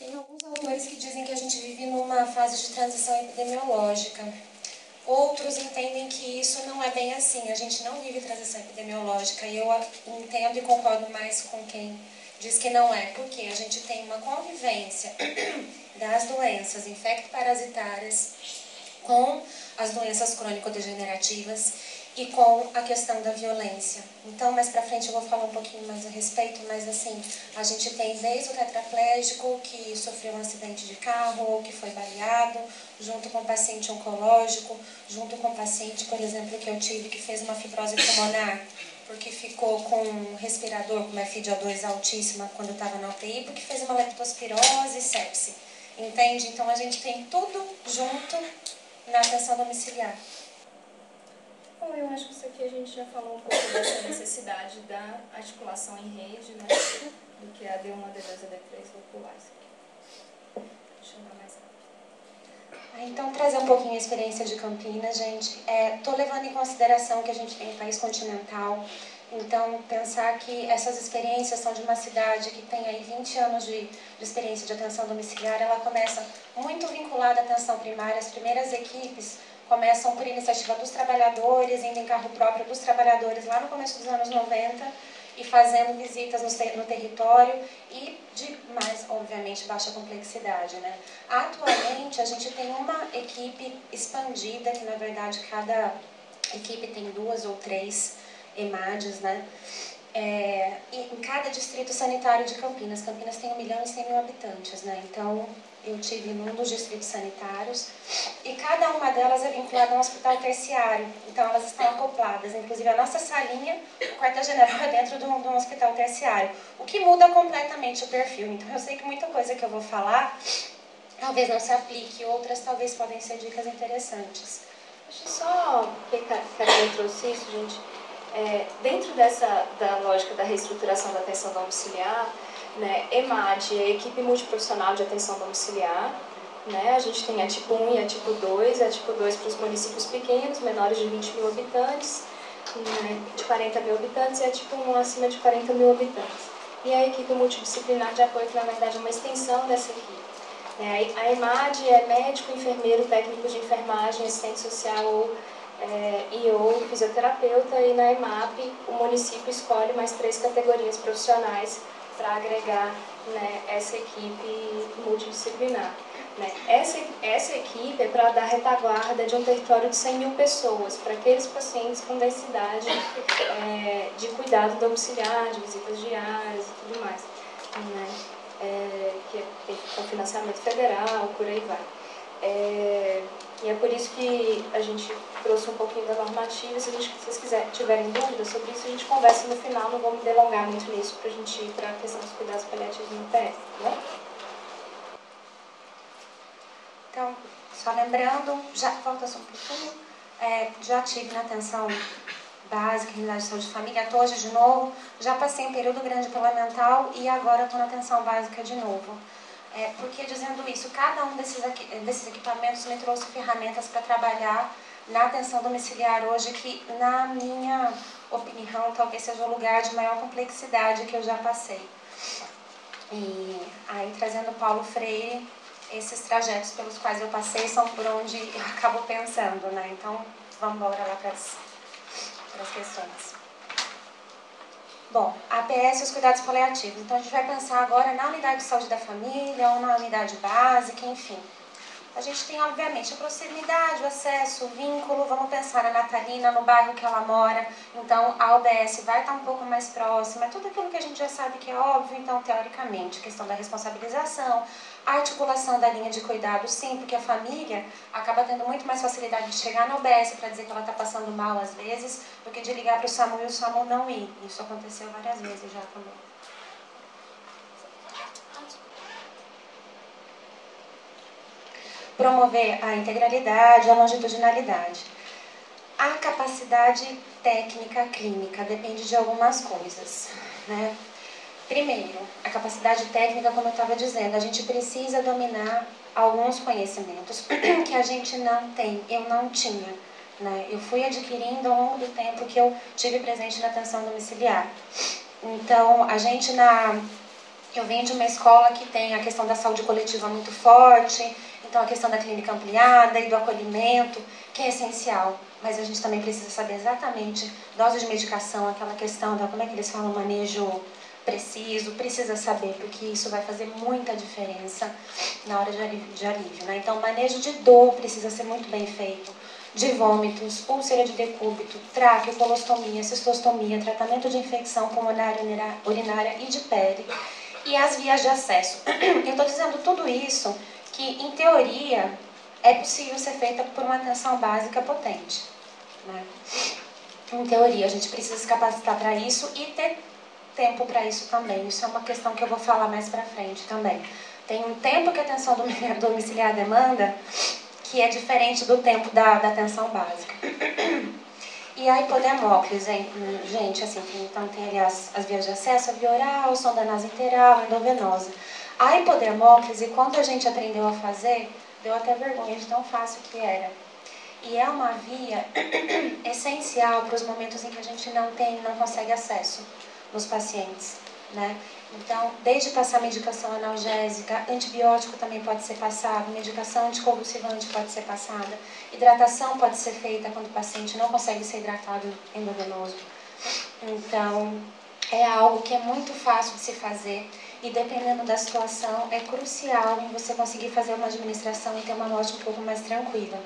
Tem alguns autores que dizem que a gente vive numa fase de transição epidemiológica. Outros entendem que isso não é bem assim, a gente não vive transição epidemiológica, e eu entendo e concordo mais com quem diz que não é, porque a gente tem uma convivência das doenças infecto-parasitárias com as doenças crônico-degenerativas e com a questão da violência. Então, mais pra frente eu vou falar um pouquinho mais a respeito, mas assim, a gente tem desde o tetraplégico que sofreu um acidente de carro ou que foi baleado, junto com o paciente oncológico, junto com o paciente, por exemplo, que eu tive que fez uma fibrose pulmonar, porque ficou com um respirador com uma FiO2 altíssima quando estava na UTI, porque fez uma leptospirose e sepse. Entende? Então a gente tem tudo junto na atenção domiciliar. Bom, eu acho que isso aqui a gente já falou um pouco dessa necessidade da articulação em rede, né? Do que a D1, D2, D3 loculares. Deixa eu andar mais rápido. Então, trazer um pouquinho a experiência de Campinas, gente. Estou levando em consideração que a gente tem um país continental. Então, pensar que essas experiências são de uma cidade que tem aí 20 anos de experiência de atenção domiciliar, ela começa muito vinculada à atenção primária. As primeiras equipes começam por iniciativa dos trabalhadores, indo em carro próprio dos trabalhadores lá no começo dos anos 90 e fazendo visitas no território e de mais, obviamente, baixa complexidade, né? Atualmente, a gente tem uma equipe expandida, que na verdade cada equipe tem 2 ou 3 EMADs, né? E em cada distrito sanitário de Campinas. Campinas tem 1.100.000 habitantes, né? Então, eu tive num dos distritos sanitários e cada uma delas é vinculada a um hospital terciário. Então, elas estão acopladas. Inclusive, a nossa salinha, o quartel-general é dentro de um hospital terciário. O que muda completamente o perfil. Então, eu sei que muita coisa que eu vou falar talvez não se aplique, outras talvez podem ser dicas interessantes. Acho só que a Karine trouxe isso, gente. Dentro da lógica da reestruturação da atenção domiciliar, né, EMAD é a equipe multiprofissional de atenção domiciliar, né, a gente tem a tipo 1 e a tipo 2, a tipo 2 para os municípios pequenos, menores de 20.000 habitantes, né, de 40.000 habitantes, e a tipo 1 acima de 40.000 habitantes. E a equipe multidisciplinar de apoio, que na verdade é uma extensão dessa equipe. A EMAD é médico, enfermeiro, técnico de enfermagem, assistente social ou fisioterapeuta, e na EMAP o município escolhe mais 3 categorias profissionais para agregar, né, essa equipe multidisciplinar. Né? Essa equipe é para dar retaguarda de um território de 100.000 pessoas, para aqueles pacientes com densidade de cuidado domiciliar, de visitas diárias e tudo mais. Né? Que tem com financiamento federal, por aí vai. E é por isso que a gente trouxe um pouquinho da normativa. Se vocês tiverem dúvidas sobre isso, a gente conversa no final. Não vou me delongar muito nisso para a gente ir para a questão dos cuidados paliativos no PS, né? Então, só lembrando, volta só um pouquinho, já tive na atenção básica, unidade de saúde de família, estou hoje de novo, já passei um período grande pela mental e agora estou na atenção básica de novo. Porque dizendo isso, cada um desses equipamentos me trouxe ferramentas para trabalhar na atenção domiciliar hoje, que na minha opinião talvez seja o lugar de maior complexidade que eu já passei. E aí, trazendo Paulo Freire, esses trajetos pelos quais eu passei são por onde eu acabo pensando, né? Então, vamos embora lá para as questões. Bom, APS e os cuidados paliativos. Então, a gente vai pensar agora na unidade de saúde da família ou na unidade básica, enfim. A gente tem, obviamente, a proximidade, o acesso, o vínculo. Vamos pensar na Natalina, no bairro que ela mora. Então, a UBS vai estar um pouco mais próxima. Tudo aquilo que a gente já sabe que é óbvio. Então, teoricamente, questão da responsabilização, a articulação da linha de cuidado, sim, porque a família acaba tendo muito mais facilidade de chegar na UBS para dizer que ela está passando mal, às vezes, do que de ligar para o SAMU e o SAMU não ir. Isso aconteceu várias vezes já também. Promover a integralidade, a longitudinalidade. A capacidade técnica clínica depende de algumas coisas, né? Primeiro, a capacidade técnica, como eu estava dizendo, a gente precisa dominar alguns conhecimentos que a gente não tem, eu não tinha, né? Eu fui adquirindo ao longo do tempo que eu tive presente na atenção domiciliar. Então, a gente Eu venho de uma escola que tem a questão da saúde coletiva muito forte, então a questão da clínica ampliada e do acolhimento, que é essencial. Mas a gente também precisa saber exatamente dose de medicação, aquela questão da, como é que eles falam, manejo preciso, precisa saber, porque isso vai fazer muita diferença na hora de alívio, né? Então, o manejo de dor precisa ser muito bem feito, de vômitos, úlcera de decúbito, tráqueo, colostomia, cistostomia, tratamento de infecção pulmonar, urinária e de pele, e as vias de acesso. Eu estou dizendo tudo isso que, em teoria, é possível ser feita por uma atenção básica potente, né? Em teoria, a gente precisa se capacitar para isso e ter tempo para isso também. Isso é uma questão que eu vou falar mais para frente também. Tem um tempo que a atenção domiciliar demanda que é diferente do tempo da atenção básica. E a hipodermóclise, gente, assim, então tem ali as vias de acesso, a via oral, sonda nasointeral, endovenosa. A hipodermóclise, quando a gente aprendeu a fazer, deu até vergonha de tão fácil que era. E é uma via essencial para os momentos em que a gente não consegue acesso nos pacientes, né? Então, desde passar medicação analgésica, antibiótico também pode ser passado, medicação anticonvulsivante pode ser passada, hidratação pode ser feita quando o paciente não consegue ser hidratado endovenoso. Então, é algo que é muito fácil de se fazer e, dependendo da situação, é crucial em você conseguir fazer uma administração e ter uma morte um pouco mais tranquila.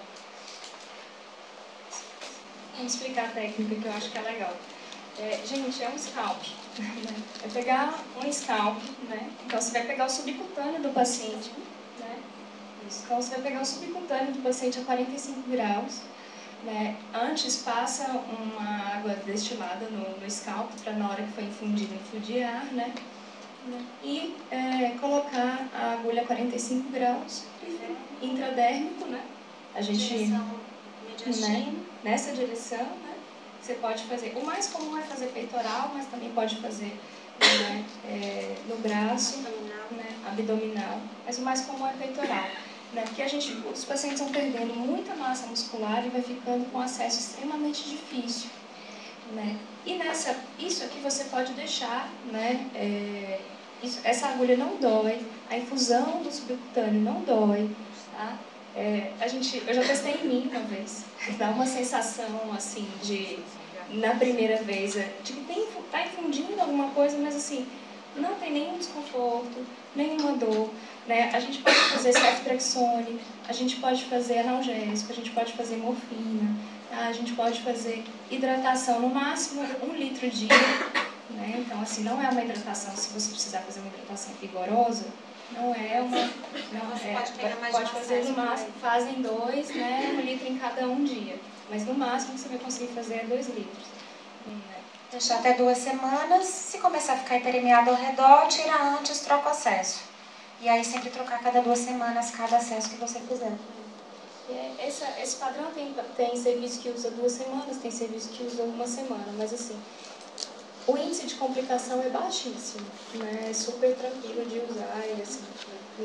Vamos explicar a técnica que eu acho que é legal. Gente, é um scalp, né? É pegar um scalp, né? Então você vai pegar o subcutâneo do paciente, né? Isso. Então você vai pegar o subcutâneo do paciente a 45 graus, né? Antes passa uma água destilada no scalp para na hora que for infundido, infundir ar, né? E colocar a agulha a 45 graus, intradérmico, né? A gente, né? Nessa direção, né? Você pode fazer, o mais comum é fazer peitoral, mas também pode fazer, né, no braço, abdominal, mas o mais comum é peitoral, né, porque os pacientes vão perdendo muita massa muscular e vai ficando com acesso extremamente difícil, né, e isso aqui você pode deixar, né, essa agulha não dói, a infusão do subcutâneo não dói, tá? Eu já testei em mim uma vez, dá uma sensação assim na primeira vez, de que tá infundindo alguma coisa, mas assim, não tem nenhum desconforto, nenhuma dor, né? A gente pode fazer ceftriaxone, a gente pode fazer analgésico, a gente pode fazer morfina, tá? A gente pode fazer hidratação, no máximo 1 litro dia, né? Então assim, não é uma hidratação, se você precisar fazer uma hidratação vigorosa, não é uma... pode fazer no máximo, fazem 2, né, 1 litro em cada dia. Mas no máximo que você vai conseguir fazer é 2 litros. Deixar até 2 semanas. Se começar a ficar hiperemiado ao redor, tira antes, troca o acesso. E aí sempre trocar cada 2 semanas cada acesso que você quiser. Esse padrão tem serviço que usa 2 semanas, tem serviço que usa 1 semana, mas assim, o índice de complicação é baixíssimo, né? É super tranquilo de usar, e assim,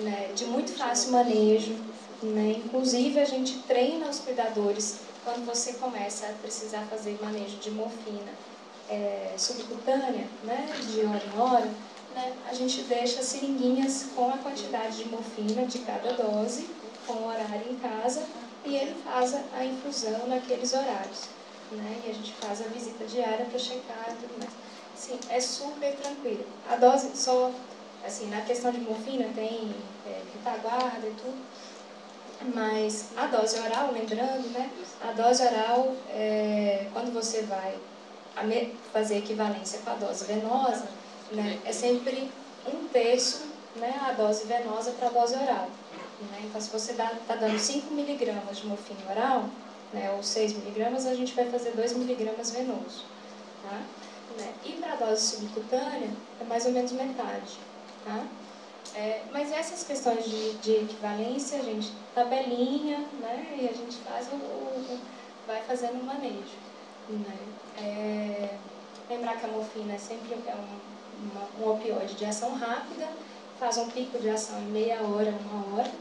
né? De muito fácil manejo, né? Inclusive a gente treina os cuidadores quando você começa a precisar fazer manejo de morfina subcutânea, né? De hora em hora, né? A gente deixa seringuinhas com a quantidade de morfina de cada dose, com o horário em casa, e ele faz a infusão naqueles horários, né? E a gente faz a visita diária para checar e tudo mais. Sim, é super tranquilo. A dose só, assim, na questão de morfina tem retaguarda e tudo, mas a dose oral, lembrando, né? A dose oral, quando você vai fazer equivalência com a dose venosa, né? É sempre 1/3, né? A dose venosa para a dose oral. Né? Então, se você está dando 5 miligramas de morfina oral, né? Ou 6 miligramas, a gente vai fazer 2 miligramas venoso. Tá? Né? E para a dose subcutânea, é mais ou menos metade. Tá? Mas essas questões de equivalência, a gente tabelinha, né? E a gente vai fazendo o manejo. Né? Lembrar que a morfina sempre é um opioide de ação rápida, faz um pico de ação em meia hora, 1 hora,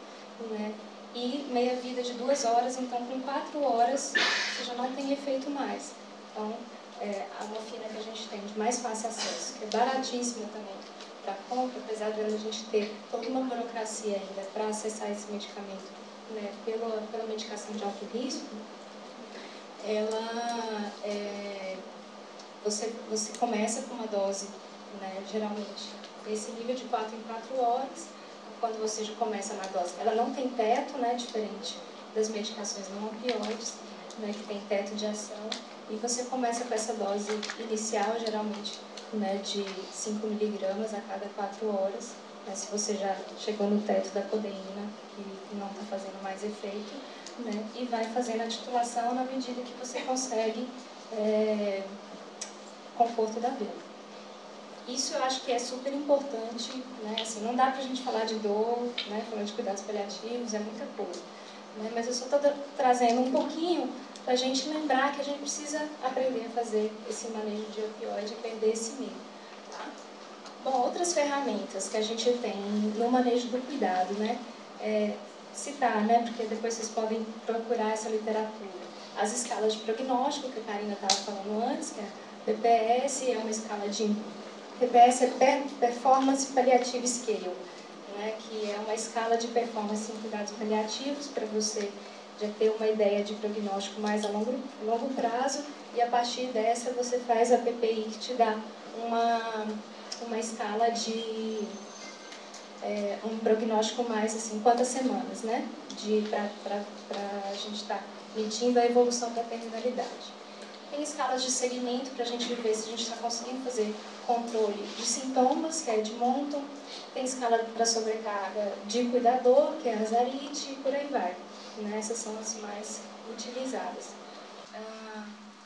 né? E meia vida de 2 horas, então com 4 horas você já não tem efeito mais. Então, a morfina que a gente tem de mais fácil acesso, que é baratíssima também, para compra, apesar de a gente ter toda uma burocracia ainda para acessar esse medicamento, né, pela medicação de alto risco, ela, você começa com uma dose, né, geralmente, esse nível de 4 em 4 horas, quando você já começa na dose. Ela não tem teto, né, diferente das medicações não opioides, né, que tem teto de ação, e você começa com essa dose inicial, geralmente, né, de 5 miligramas a cada 4 horas, né, se você já chegou no teto da codeína, que não está fazendo mais efeito, né, e vai fazendo a titulação na medida que você consegue conforto da vida. Isso eu acho que é super importante, né? Assim, não dá pra gente falar de dor, né? Falando de cuidados paliativos, é muita coisa. Né? Mas eu só estou trazendo um pouquinho para a gente lembrar que a gente precisa aprender a fazer esse manejo de opioide e perder esse medo. Tá? Bom, outras ferramentas que a gente tem no manejo do cuidado, né? Citar, né? Porque depois vocês podem procurar essa literatura. As escalas de prognóstico, que a Karina estava falando antes, que é PPS, é uma escala de... PPS é Performance Palliative Scale, né, que é uma escala de performance em cuidados paliativos para você já ter uma ideia de prognóstico mais a longo prazo, e a partir dessa você faz a PPI que te dá uma escala de um prognóstico mais assim, quantas semanas, né, para a gente estar medindo a evolução da terminalidade. Tem escalas de segmento para a gente ver se a gente está conseguindo fazer controle de sintomas, que é de Monton. Tem escala para sobrecarga de cuidador, que é a Zarit, e por aí vai. Né? Essas são as mais utilizadas.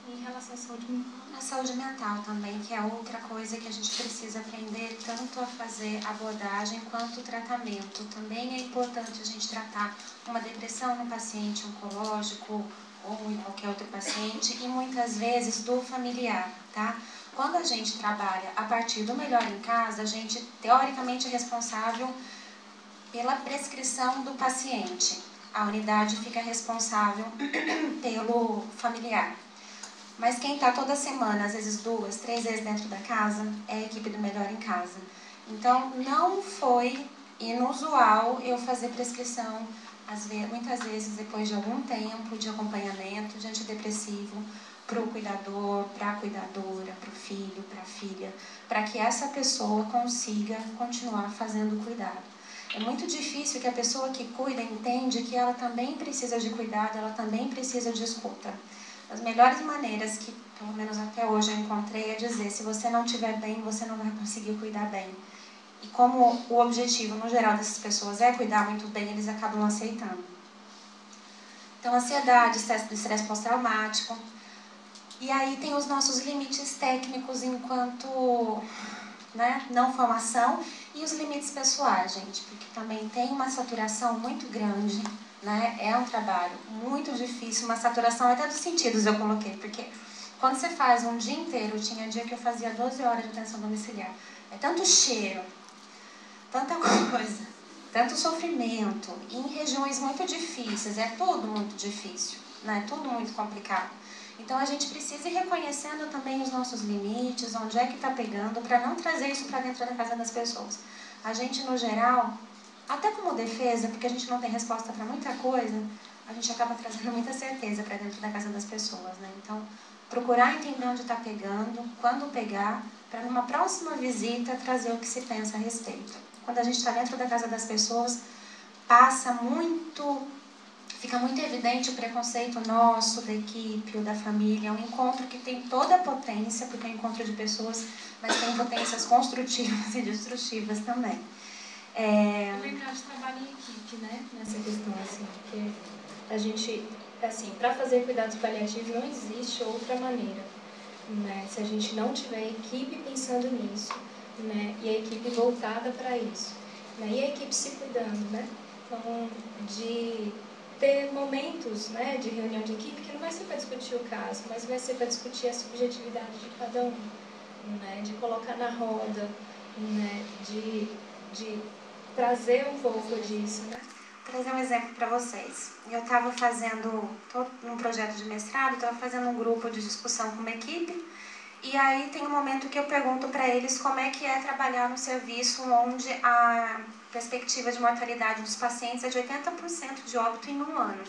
Em relação à saúde mental também, que é outra coisa que a gente precisa aprender tanto a fazer abordagem quanto o tratamento. Também é importante a gente tratar uma depressão no paciente oncológico, ou em qualquer outro paciente, e muitas vezes do familiar, tá? Quando a gente trabalha a partir do Melhor em Casa, a gente teoricamente é responsável pela prescrição do paciente. A unidade fica responsável pelo familiar. Mas quem está toda semana, às vezes 2, 3 vezes dentro da casa, é a equipe do Melhor em Casa. Então, não foi inusual eu fazer prescrição, muitas vezes depois de algum tempo de acompanhamento de antidepressivo, para o cuidador, para a cuidadora, para o filho, para a filha, para que essa pessoa consiga continuar fazendo o cuidado. É muito difícil que a pessoa que cuida entende que ela também precisa de cuidado, ela também precisa de escuta. As melhores maneiras que, pelo menos até hoje, eu encontrei é dizer: se você não estiver bem, você não vai conseguir cuidar bem. E como o objetivo, no geral, dessas pessoas é cuidar muito bem, eles acabam aceitando. Então, ansiedade, estresse pós-traumático. E aí tem os nossos limites técnicos enquanto não formação, e os limites pessoais, gente, porque também tem uma saturação muito grande, né? É um trabalho muito difícil, uma saturação até dos sentidos eu coloquei, porque quando você faz um dia inteiro, tinha dia que eu fazia 12 horas de atenção domiciliar, é tanto cheiro, tanta coisa, tanto sofrimento, e em regiões muito difíceis, é tudo muito difícil, né? Tudo muito complicado. Então a gente precisa ir reconhecendo também os nossos limites, onde é que está pegando, para não trazer isso para dentro da casa das pessoas. A gente, no geral, até como defesa, porque a gente não tem resposta para muita coisa, a gente acaba trazendo muita certeza para dentro da casa das pessoas, né? Então, procurar entender onde está pegando, quando pegar, para numa próxima visita trazer o que se pensa a respeito. Quando a gente está dentro da casa das pessoas, fica muito evidente o preconceito nosso, da equipe ou da família. É um encontro que tem toda a potência, porque é um encontro de pessoas, mas tem potências construtivas e destrutivas também. Legal de trabalho em equipe, né? Nessa questão, assim, porque a gente, assim, para fazer cuidados paliativos não existe outra maneira, né? Se a gente não tiver a equipe pensando nisso, né? E a equipe voltada para isso, né? E a equipe se cuidando, né? Então, de ter momentos, né, de reunião de equipe que não vai ser para discutir o caso, mas vai ser para discutir a subjetividade de cada um, né? De colocar na roda, né? De trazer um pouco disso, né? Vou trazer um exemplo para vocês. Eu estava fazendo, num projeto de mestrado, estava fazendo um grupo de discussão com uma equipe, E aí tem um momento que eu pergunto para eles como é que é trabalhar no serviço onde a perspectiva de mortalidade dos pacientes é de 80% de óbito em um ano.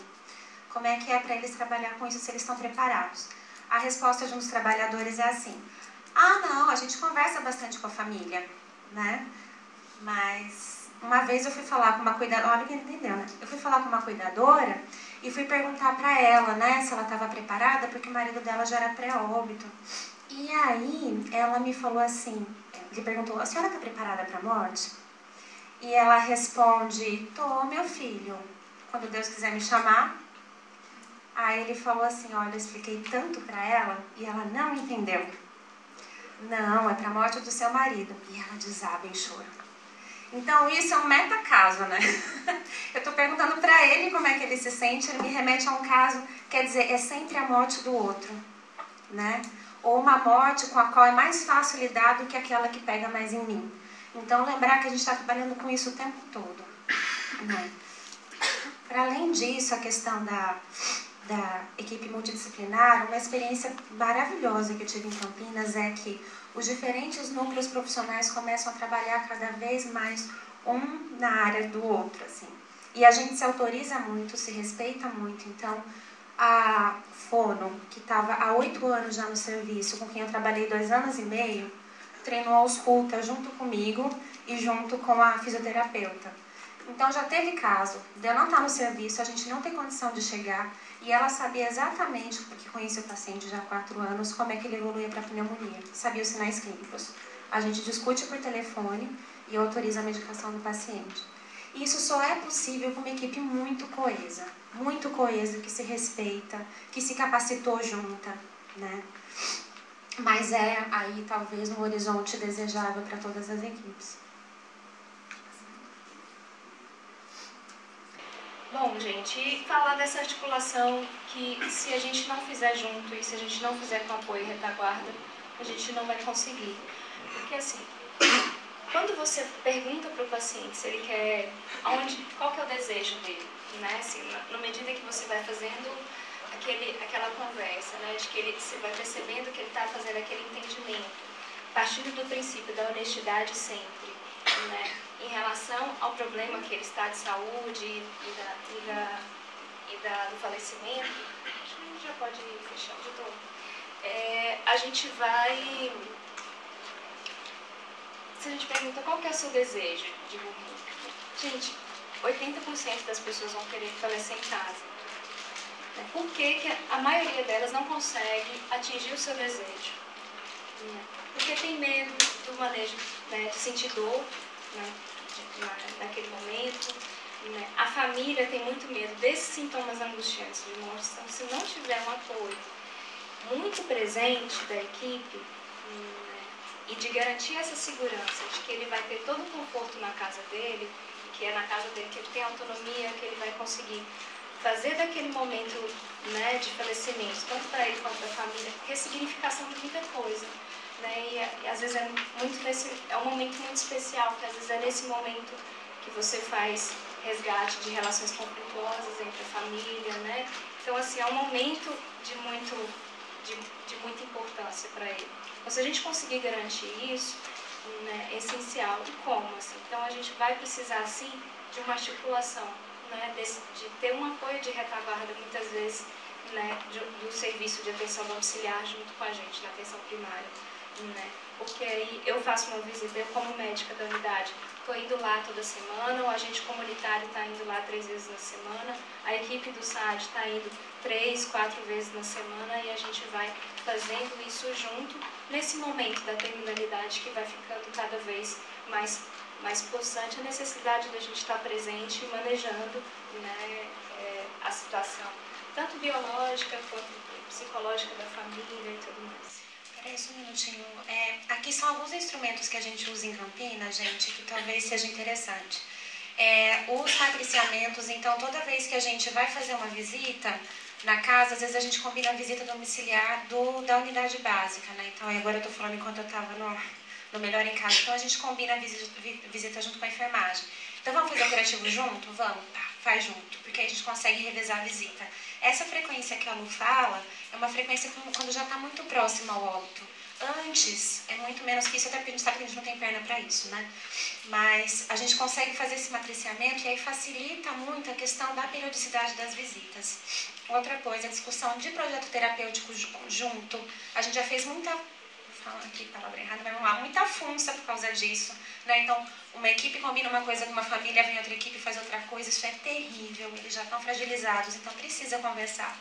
Como é que é para eles trabalhar com isso, se eles estão preparados? A resposta de um dos trabalhadores é assim: ah, não, a gente conversa bastante com a família, né? Mas uma vez eu fui falar com uma cuidadora, olha que entendeu, né? Eu fui falar com uma cuidadora e fui perguntar para ela, né, se ela estava preparada, porque o marido dela já era pré-óbito. E aí ela me falou assim, ele perguntou: a senhora está preparada para a morte? E ela responde: tô, meu filho, quando Deus quiser me chamar. Aí ele falou assim: olha, eu expliquei tanto para ela e ela não entendeu. Não, é para a morte do seu marido. E ela desaba em choro. Então isso é um metacaso, né? Eu estou perguntando para ele como é que ele se sente, ele me remete a um caso, quer dizer, é sempre a morte do outro, né? Ou uma morte com a qual é mais fácil lidar do que aquela que pega mais em mim. Então lembrar que a gente está trabalhando com isso o tempo todo, né? Para além disso, a questão da equipe multidisciplinar, uma experiência maravilhosa que eu tive em Campinas é que os diferentes núcleos profissionais começam a trabalhar cada vez mais um na área do outro, assim. E a gente se autoriza muito, se respeita muito. Então, a Fono, que estava há 8 anos já no serviço, com quem eu trabalhei 2 anos e meio, treinou a ausculta junto comigo e junto com a fisioterapeuta. Então já teve caso de eu não estar no serviço, a gente não ter condição de chegar, e ela sabia exatamente, porque conhecia o paciente já há 4 anos, como é que ele evoluía para pneumonia, sabia os sinais clínicos. A gente discute por telefone e autoriza a medicação do paciente. E isso só é possível com uma equipe muito coesa, que se respeita, que se capacitou junta, né? Mas é aí talvez um horizonte desejável para todas as equipes. Bom, gente, e falar dessa articulação que se a gente não fizer junto e se a gente não fizer com apoio e retaguarda, a gente não vai conseguir. Porque assim, quando você pergunta para o paciente se ele quer, qual que é o desejo dele, né? Assim, na medida que você vai fazendo aquela conversa, né? De que você vai percebendo que ele está fazendo aquele entendimento, partindo do princípio da honestidade sempre, né? Em relação ao problema que ele está de saúde do falecimento, acho que a gente já pode fechar de novo. A gente vai... Se a gente pergunta qual que é o seu desejo de morrer, gente, 80% das pessoas vão querer falecer em casa. Por que a maioria delas não consegue atingir o seu desejo? Porque tem medo do manejo, né, de sentir dor, né, naquele momento. Né? A família tem muito medo desses sintomas angustiantes de morte. Então, se não tiver um apoio muito presente da equipe, e de garantir essa segurança de que ele vai ter todo o conforto na casa dele, e que é na casa dele que ele tem autonomia, que ele vai conseguir fazer daquele momento, né, de falecimento, tanto para ele quanto para a família, ressignificação de muita coisa. Né? E às vezes é um momento muito especial, porque às vezes é nesse momento que você faz resgate de relações conflituosas entre a família, né? Então, assim, é um momento de muita importância para ele. Então, se a gente conseguir garantir isso, né, é essencial. E como? Assim? Então, a gente vai precisar, sim, de uma articulação, né, de ter um apoio de retaguarda, muitas vezes, né, do serviço de atenção domiciliar junto com a gente, na atenção primária. Né? Porque aí eu faço uma visita, eu como médica da unidade, estou indo lá toda semana, o agente comunitário está indo lá 3 vezes na semana, a equipe do SAD está indo 3, 4 vezes na semana, e a gente vai fazendo isso junto nesse momento da terminalidade que vai ficando cada vez mais pulsante, a necessidade da gente estar presente e manejando, né, a situação, tanto biológica quanto psicológica da família e tudo mais. Peraí, só um minutinho. Aqui são alguns instrumentos que a gente usa em Campinas, gente, que talvez seja interessante. Os matriciamentos, então, toda vez que a gente vai fazer uma visita na casa, às vezes a gente combina a visita domiciliar da unidade básica, né? Então, agora eu tô falando enquanto eu tava no Melhor em Casa. Então, a gente combina a visita junto com a enfermagem. Então, vamos fazer o curativo junto? Vamos, tá, faz junto, porque aí a gente consegue revezar a visita. Essa frequência que a Lu fala é uma frequência quando já está muito próxima ao óbito. Antes, é muito menos que isso, até porque a gente sabe que a gente não tem perna para isso, né? Mas a gente consegue fazer esse matriciamento e aí facilita muito a questão da periodicidade das visitas. Outra coisa, a discussão de projeto terapêutico junto. A gente já fez muita, vou falar aqui palavra errada, mas vamos lá, muita funça por causa disso, né? Então, uma equipe combina uma coisa com uma família, vem outra equipe e faz outra coisa, isso é terrível, eles já estão fragilizados, então precisa conversar.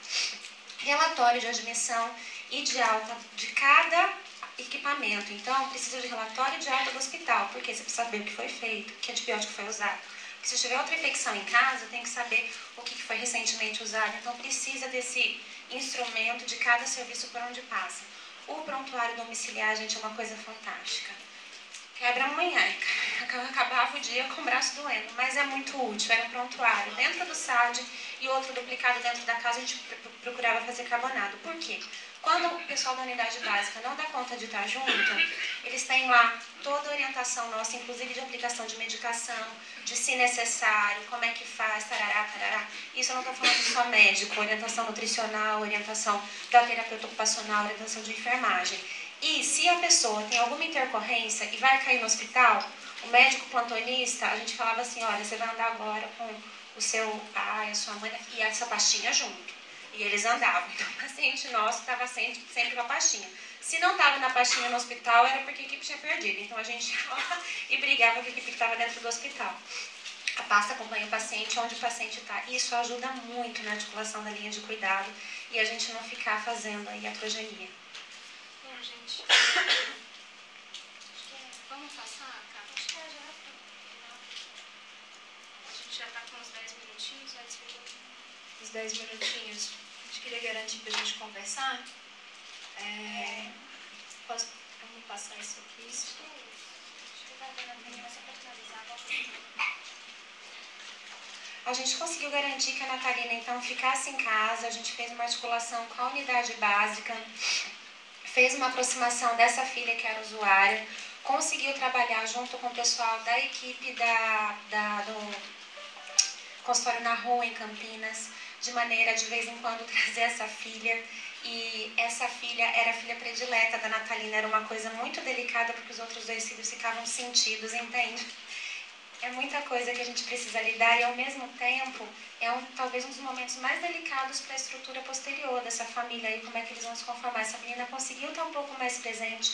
Relatório de admissão e de alta de cada equipamento. Então, precisa de relatório de alta do hospital, porque você precisa saber o que foi feito, que antibiótico foi usado. Porque se tiver outra infecção em casa, tem que saber o que foi recentemente usado. Então, precisa desse instrumento de cada serviço por onde passa. O prontuário domiciliar, gente, é uma coisa fantástica. Quebra amanhã, acabava o dia com o braço doendo, mas é muito útil. Era um prontuário dentro do SAD e outro duplicado dentro da casa, a gente procurava fazer carbonado. Por quê? Quando o pessoal da unidade básica não dá conta de estar junto, eles têm lá toda a orientação nossa, inclusive de aplicação de medicação, de se necessário, como é que faz, tarará, tarará. Isso eu não estou falando só médico, orientação nutricional, orientação da terapeuta ocupacional, orientação de enfermagem. E se a pessoa tem alguma intercorrência e vai cair no hospital, o médico plantonista, a gente falava assim, olha, você vai andar agora com o seu pai, a sua mãe e essa pastinha junto. E eles andavam. Então, o paciente nosso estava sempre com a pastinha. Se não estava na pastinha no hospital, era porque a equipe tinha perdido. Então, a gente ia lá e brigava com a equipe que estava dentro do hospital. A pasta acompanha o paciente onde o paciente está. Isso ajuda muito na articulação da linha de cuidado e a gente não ficar fazendo aí atrogenia. Bom, gente, vamos passar, cara? Acho que já. A gente já está com uns 10 minutinhos, vai despedir uns 10 minutinhos. A gente queria garantir para a gente conversar. Vamos passar isso aqui. Acho que vai dar na primeira, só para finalizar. A gente conseguiu garantir que a Natalina, então, ficasse em casa. A gente fez uma articulação com a unidade básica, fez uma aproximação dessa filha que era usuária, conseguiu trabalhar junto com o pessoal da equipe do consultório na rua, em Campinas, de maneira, de vez em quando, trazer essa filha. E essa filha era a filha predileta da Natalina, era uma coisa muito delicada, porque os outros 2 filhos ficavam sentidos, entende? É muita coisa que a gente precisa lidar e, ao mesmo tempo, talvez um dos momentos mais delicados para a estrutura posterior dessa família e como é que eles vão se conformar. Essa menina conseguiu estar um pouco mais presente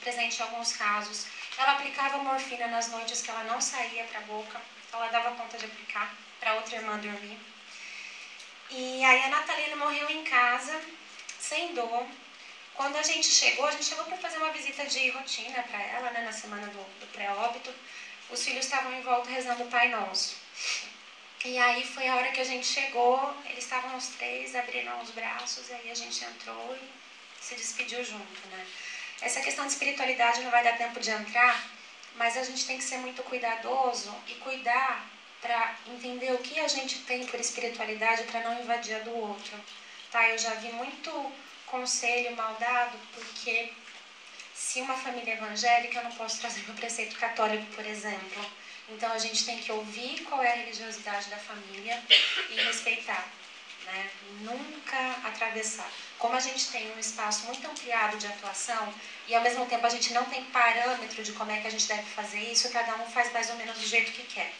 em alguns casos. Ela aplicava morfina nas noites que ela não saía para a boca, ela dava conta de aplicar para outra irmã dormir. E aí a Natalina morreu em casa, sem dor. Quando a gente chegou para fazer uma visita de rotina para ela, né, na semana do pré-óbito. Os filhos estavam em volta rezando o Pai Nosso. E aí foi a hora que a gente chegou, eles estavam os 3, abriram os braços, e aí a gente entrou e se despediu junto, né? Essa questão de espiritualidade não vai dar tempo de entrar, mas a gente tem que ser muito cuidadoso e cuidar para entender o que a gente tem por espiritualidade para não invadir a do outro. Tá? Eu já vi muito conselho mal dado, porque se uma família evangélica, eu não posso trazer meu preceito católico, por exemplo. Então, a gente tem que ouvir qual é a religiosidade da família e respeitar, né? Nunca atravessar. Como a gente tem um espaço muito ampliado de atuação e, ao mesmo tempo, a gente não tem parâmetro de como é que a gente deve fazer isso, cada um faz mais ou menos do jeito que quer.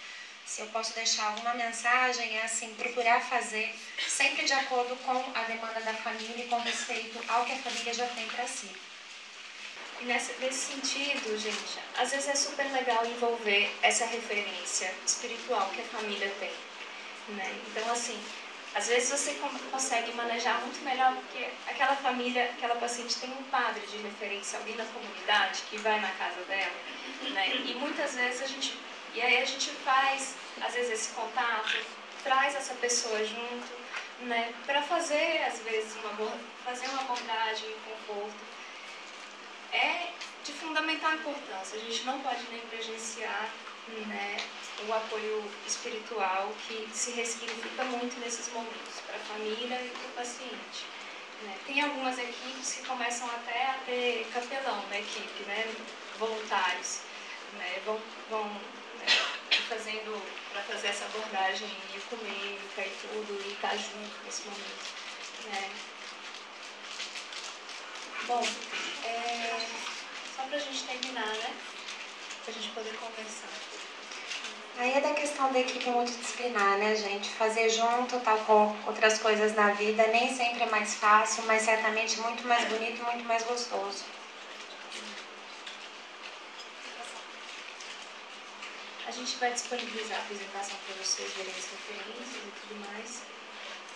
Se eu posso deixar alguma mensagem, é assim, procurar fazer sempre de acordo com a demanda da família e com respeito ao que a família já tem para si. E nesse sentido, gente, às vezes é super legal envolver essa referência espiritual que a família tem, né? Então, assim, às vezes você consegue manejar muito melhor porque aquela família, aquela paciente tem um padre de referência, alguém da comunidade que vai na casa dela, né? E muitas vezes a gente faz, às vezes, esse contato, traz essa pessoa junto, né? Para fazer, às vezes, fazer uma abordagem em conforto. É de fundamental importância. A gente não pode negligenciar, né, o apoio espiritual que se ressignifica muito nesses momentos para a família e para o paciente. Né? Tem algumas equipes que começam até a ter capelão na equipe, né, voluntários, né, vão né, fazendo para fazer essa abordagem ecumênica e tudo e estar junto nesse momento. Né? Bom, pra gente terminar, né? Pra gente poder conversar. Aí é da questão da equipe multidisciplinar, né, gente? Fazer junto, tal com outras coisas na vida, nem sempre é mais fácil, mas certamente muito mais bonito e muito mais gostoso. A gente vai disponibilizar a apresentação para vocês verem as referências e tudo mais.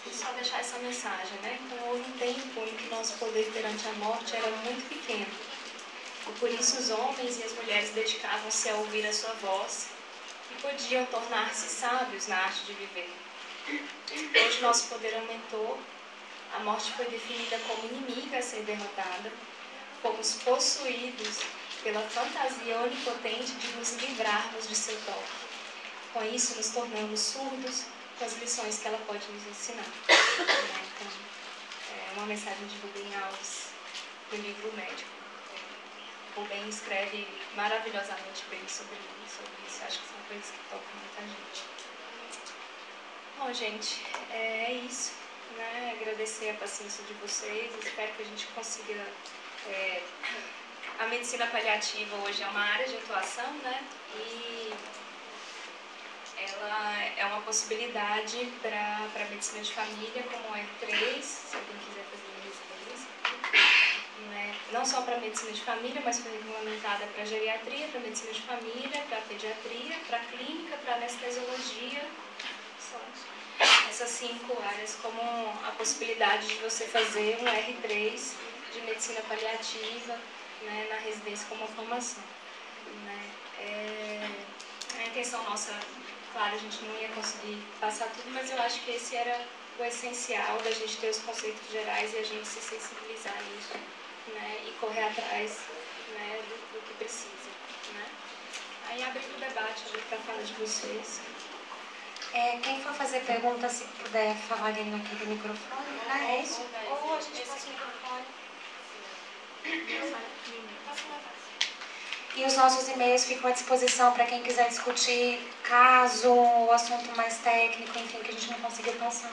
E só deixar essa mensagem, né? Então, houve um tempo em que nosso poder perante a morte era muito pequeno. E por isso os homens e as mulheres dedicavam-se a ouvir a sua voz e podiam tornar-se sábios na arte de viver. Hoje nosso poder aumentou, a morte foi definida como inimiga a ser derrotada, fomos possuídos pela fantasia onipotente de nos livrarmos de seu toque. Com isso nos tornamos surdos com as lições que ela pode nos ensinar. Então, é uma mensagem de Rubem Alves, do livro Médico. Rubem escreve maravilhosamente bem sobre isso. Acho que são coisas que tocam muita gente. Bom, gente, é isso. Né? Agradecer a paciência de vocês. Espero que a gente consiga... A medicina paliativa hoje é uma área de atuação, né? E ela é uma possibilidade para a medicina de família, como o R3, se alguém quiser fazer residência. Né? Não só para a medicina de família, mas foi regulamentada para a geriatria, para a medicina de família, para a pediatria, para a clínica, para a anestesiologia. Essas 5 áreas como a possibilidade de você fazer um R3 de medicina paliativa, né, na residência como formação. Né? A intenção nossa, claro, a gente não ia conseguir passar tudo, mas eu acho que esse era o essencial da gente ter os conceitos gerais e a gente se sensibilizar a isso, né, e correr atrás, né, do que precisa. Né? Aí abrir para o debate, abrir para a fala de vocês. Quem for fazer pergunta, se puder falar ali naquele microfone, né? É isso? Ou a gente passa o microfone. E os nossos e-mails ficam à disposição para quem quiser discutir caso, o assunto mais técnico, enfim, que a gente não conseguiu passar.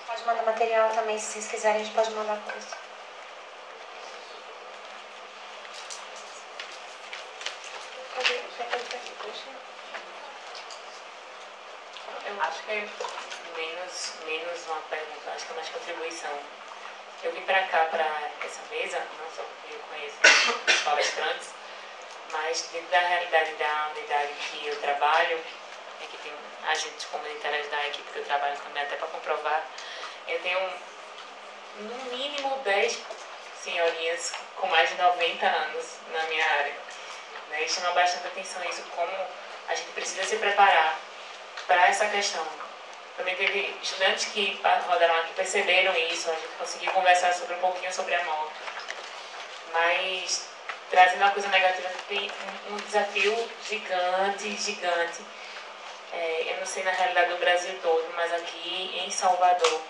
Pode mandar material também, se vocês quiserem, a gente pode mandar coisa. Eu acho que é menos uma pergunta, acho que é mais contribuição. Eu vim para cá, para essa mesa, não só porque eu conheço os palestrantes, mas dentro da realidade da unidade que eu trabalho, que tem agentes comunitários da equipe que eu trabalho também, até para comprovar, eu tenho no mínimo 10 senhorinhas com mais de 90 anos na minha área. Né? E chama bastante atenção isso, como a gente precisa se preparar para essa questão. Também teve estudantes que rodaram aqui, perceberam isso, a gente conseguiu conversar sobre um pouquinho sobre a morte. Mas, trazendo uma coisa negativa, tem um desafio gigante. Eu não sei na realidade do Brasil todo, mas aqui em Salvador,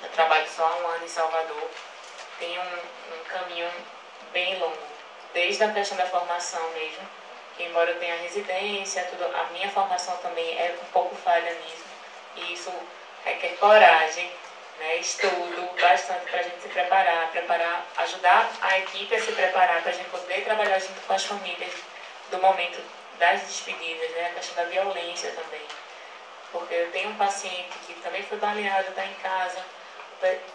eu trabalho só há um ano em Salvador, tem um caminho bem longo, desde a questão da formação mesmo, que embora eu tenha residência, tudo, a minha formação também é um pouco falha nisso, e isso requer coragem, né, estudo bastante para a gente se preparar, ajudar a equipe a se preparar para a gente poder trabalhar junto com as famílias do momento das despedidas, né, a questão da violência também. Porque eu tenho um paciente que também foi baleado, está em casa,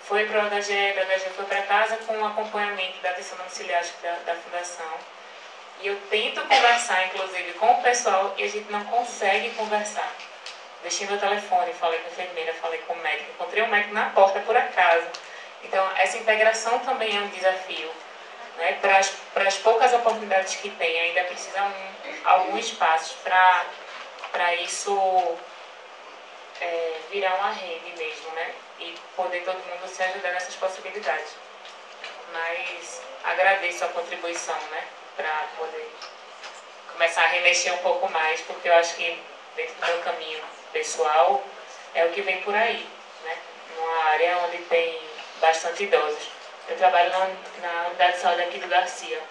foi para o HGE, da HGE foi para casa com o acompanhamento da atenção domiciliar da Fundação. E eu tento conversar, inclusive, com o pessoal e a gente não consegue conversar. Deixei meu telefone, falei com a enfermeira, falei com o médico, encontrei um médico na porta por acaso. Então, essa integração também é um desafio. Né? Para as poucas oportunidades que tem, ainda precisa alguns passos para isso virar uma rede mesmo, né? E poder todo mundo se ajudar nessas possibilidades. Mas agradeço a contribuição, né? Para poder começar a remexer um pouco mais, porque eu acho que dentro do meu caminho pessoal é o que vem por aí, né? Numa área onde tem bastante idosos. Eu trabalho na unidade de saúde aqui do Garcia,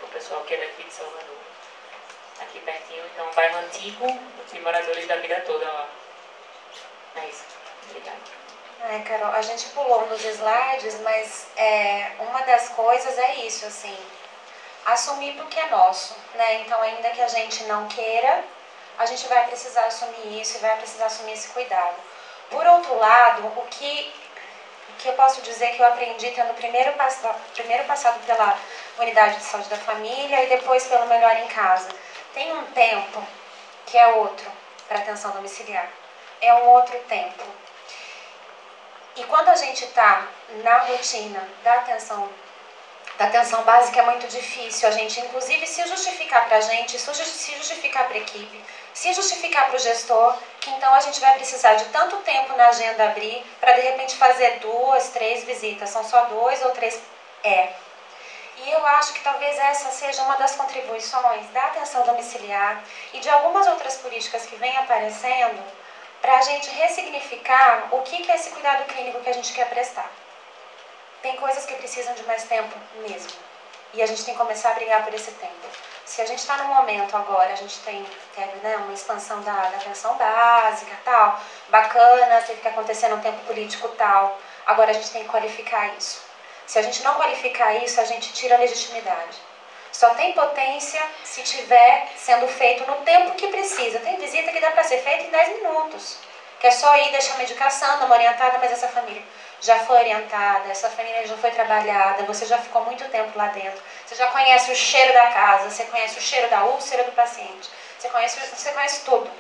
o pessoal que é daqui de Salvador, aqui pertinho, então um bairro antigo, tem moradores da vida toda lá. É isso. Obrigada. Carol, a gente pulou nos slides, mas uma das coisas é isso, assim, Assumir porque é nosso, né? Então, ainda que a gente não queira, a gente vai precisar assumir isso e vai precisar assumir esse cuidado. Por outro lado, o que eu posso dizer que eu aprendi tendo primeiro passado pela unidade de saúde da família e depois pelo Melhor em Casa. Tem um tempo que é outro para atenção domiciliar. É um outro tempo. E quando a gente está na rotina da atenção básica, é muito difícil a gente, inclusive, se justificar para a gente, se justificar para a equipe, se justificar para o gestor, que então a gente vai precisar de tanto tempo na agenda abrir para, de repente, fazer 2, 3 visitas. São só 2 ou 3? E eu acho que talvez essa seja uma das contribuições da atenção domiciliar e de algumas outras políticas que vêm aparecendo para a gente ressignificar o que é esse cuidado clínico que a gente quer prestar. Tem coisas que precisam de mais tempo mesmo. E a gente tem que começar a brigar por esse tempo. Se a gente está no momento agora, a gente teve, né, uma expansão da atenção básica, tal, bacana, teve que acontecer num tempo político tal. Agora a gente tem que qualificar isso. Se a gente não qualificar isso, a gente tira a legitimidade. Só tem potência se estiver sendo feito no tempo que precisa. Tem visita que dá para ser feita em 10 minutos. Que é só ir, deixar a medicação, dar uma orientada, mas essa família já foi orientada, essa família já foi trabalhada, você já ficou muito tempo lá dentro, você já conhece o cheiro da casa, você conhece o cheiro da úlcera do paciente, você conhece tudo.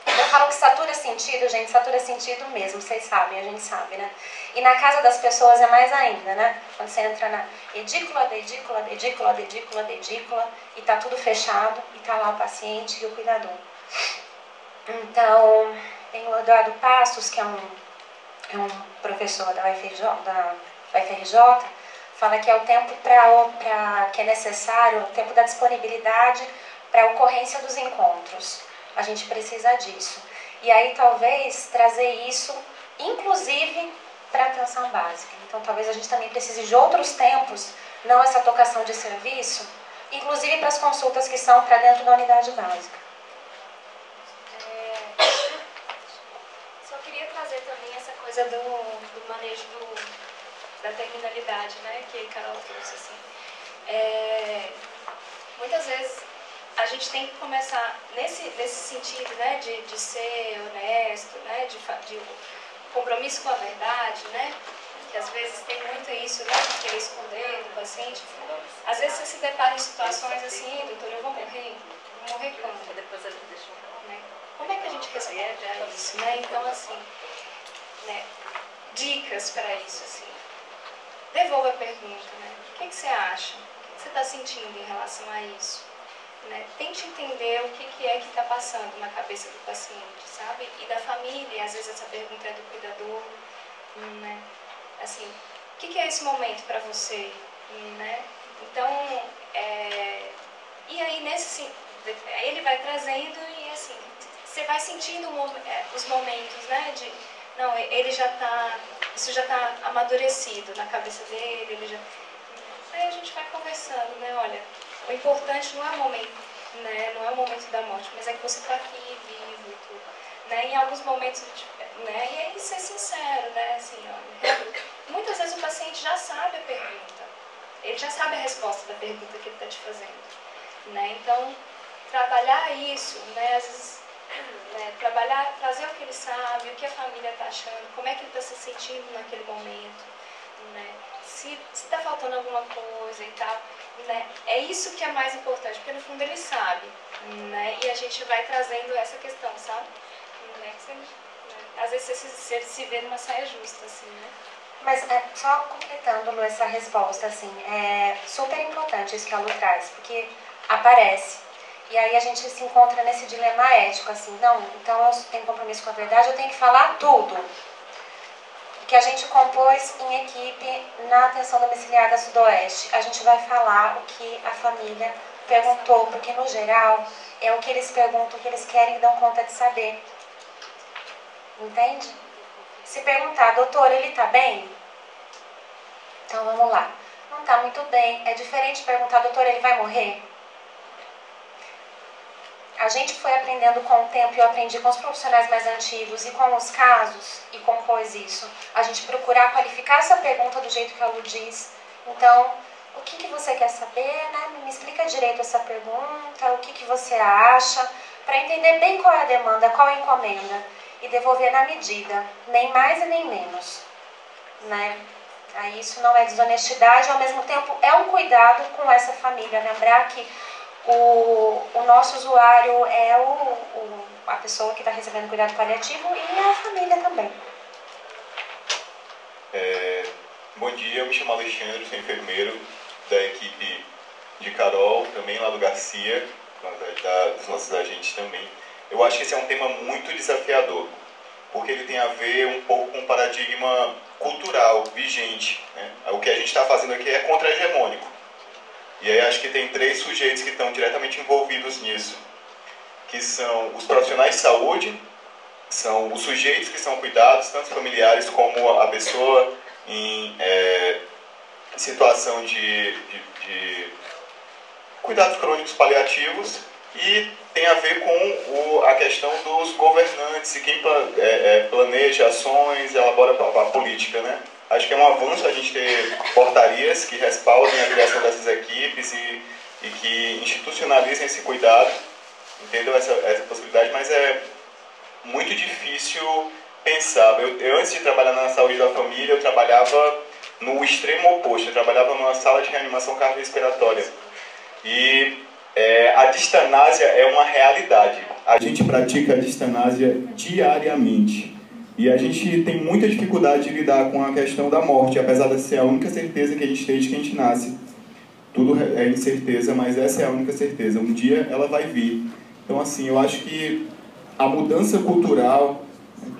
Eu falo que satura sentido, gente, satura sentido mesmo, vocês sabem, a gente sabe, né? E na casa das pessoas é mais ainda, né? Quando você entra na edícula, e tá tudo fechado, e tá lá o paciente e o cuidador. Então, tem o Eduardo Passos, que é um professor da UFRJ, fala que é o tempo que é necessário, o tempo da disponibilidade para a ocorrência dos encontros. A gente precisa disso. E aí, talvez, trazer isso, inclusive, para a atenção básica. Então, talvez a gente também precise de outros tempos, não essa tocação de serviço, inclusive para as consultas que são para dentro da unidade básica. Só queria trazer também essa coisa do manejo da terminalidade, né, que a Carol trouxe, assim. Muitas vezes a gente tem que começar nesse sentido, né, de ser honesto, né, de compromisso com a verdade, né, que às vezes tem muito isso, né, de querer esconder do paciente. Às vezes você se depara em situações assim, doutor, eu vou morrer quando? Depois a gente deixa, né? Como é que a gente responde a isso, né? Então, assim, né, dicas para isso, assim. Devolva a pergunta, né? O que você acha? O que você está sentindo em relação a isso? Né? Tente entender o que é que está passando na cabeça do paciente, sabe? E da família, às vezes essa pergunta é do cuidador, né? Assim, o que é esse momento para você, né? Então, e aí ele vai trazendo e assim, você vai sentindo os momentos, né? Não, isso já está amadurecido na cabeça dele, Aí a gente vai conversando, né? Olha, o importante não é o momento, né? Não é o momento da morte, mas é que você está aqui, vivo e tudo, né? Em alguns momentos, né? E aí ser sincero, né? Assim, olha, muitas vezes o paciente já sabe a pergunta, ele já sabe a resposta da pergunta que ele está te fazendo, né? Então, trabalhar isso, né? Às vezes, né? Trazer o que ele sabe, o que a família está achando, como é que ele está se sentindo naquele momento, né? Se está faltando alguma coisa e tal, né? É isso que é mais importante, porque no fundo ele sabe, né? E a gente vai trazendo essa questão, sabe? Né? Às vezes você se vê numa saia justa, assim, né? Mas só completando, Lu, essa resposta, assim, é super importante isso que a Lu traz, porque aparece. E aí a gente se encontra nesse dilema ético, assim, não, então eu tenho compromisso com a verdade, eu tenho que falar tudo. Que a gente compôs em equipe na atenção domiciliar da Sudoeste. A gente vai falar o que a família perguntou, porque no geral é o que eles perguntam, o que eles querem e dão conta de saber. Entende? Se perguntar, doutor, ele está bem? Então vamos lá. Não está muito bem. É diferente perguntar, doutor, ele vai morrer? A gente foi aprendendo com o tempo, e eu aprendi com os profissionais mais antigos e com os casos, e compôs isso. A gente procurar qualificar essa pergunta do jeito que a Lu diz. Então, o que você quer saber, né? Me explica direito essa pergunta, o que você acha, para entender bem qual é a demanda, qual é a encomenda, e devolver na medida, nem mais e nem menos, né? Aí isso não é desonestidade, ao mesmo tempo é um cuidado com essa família, lembrar que o nosso usuário é a pessoa que está recebendo cuidado paliativo e a família também. Bom dia, eu me chamo Alexandre, sou enfermeiro da equipe de Carol, também lá do Garcia, dos nossos agentes também. Eu acho que esse é um tema muito desafiador, porque ele tem a ver um pouco com o paradigma cultural vigente, né? O que a gente está fazendo aqui é contra-hegemônico. E aí acho que tem 3 sujeitos que estão diretamente envolvidos nisso, que são os profissionais de saúde, são os sujeitos que são cuidados, tanto familiares como a pessoa em situação de cuidados crônicos paliativos, e tem a ver com a questão dos governantes e quem planeja ações e elabora a política, né? Acho que é um avanço a gente ter portarias que respaldem a criação dessas equipes e que institucionalizem esse cuidado, entendeu? Essa possibilidade, mas é muito difícil pensar. Eu antes de trabalhar na saúde da família, eu trabalhava no extremo oposto, eu trabalhava numa sala de reanimação cardiorrespiratória. E a distanásia é uma realidade. A gente pratica a distanásia diariamente. E a gente tem muita dificuldade de lidar com a questão da morte, apesar de ser a única certeza que a gente tem de que a gente nasce. Tudo é incerteza, mas essa é a única certeza. Um dia ela vai vir. Então, assim, eu acho que a mudança cultural,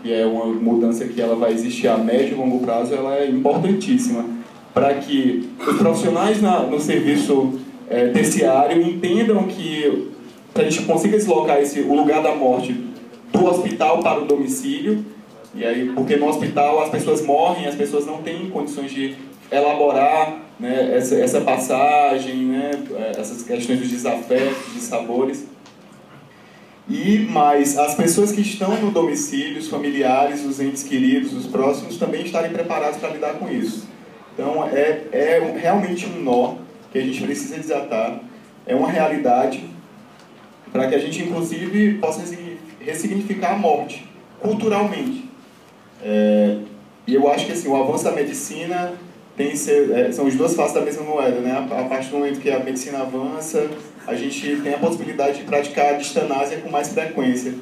que é uma mudança que ela vai existir a médio e longo prazo, ela é importantíssima para que os profissionais no serviço terciário entendam que a gente consiga deslocar o lugar da morte do hospital para o domicílio, e aí, porque no hospital as pessoas morrem, as pessoas não têm condições de elaborar, né, essa passagem, né, essas questões dos desafetos, dos sabores. Mas as pessoas que estão no domicílio, os familiares, os entes queridos, os próximos, também estarem preparados para lidar com isso. Então é realmente um nó que a gente precisa desatar, é uma realidade para que a gente inclusive possa ressignificar a morte culturalmente. E eu acho que assim, o avanço da medicina são as duas faces da mesma moeda, né? A partir do momento que a medicina avança, a gente tem a possibilidade de praticar a distanásia com mais frequência.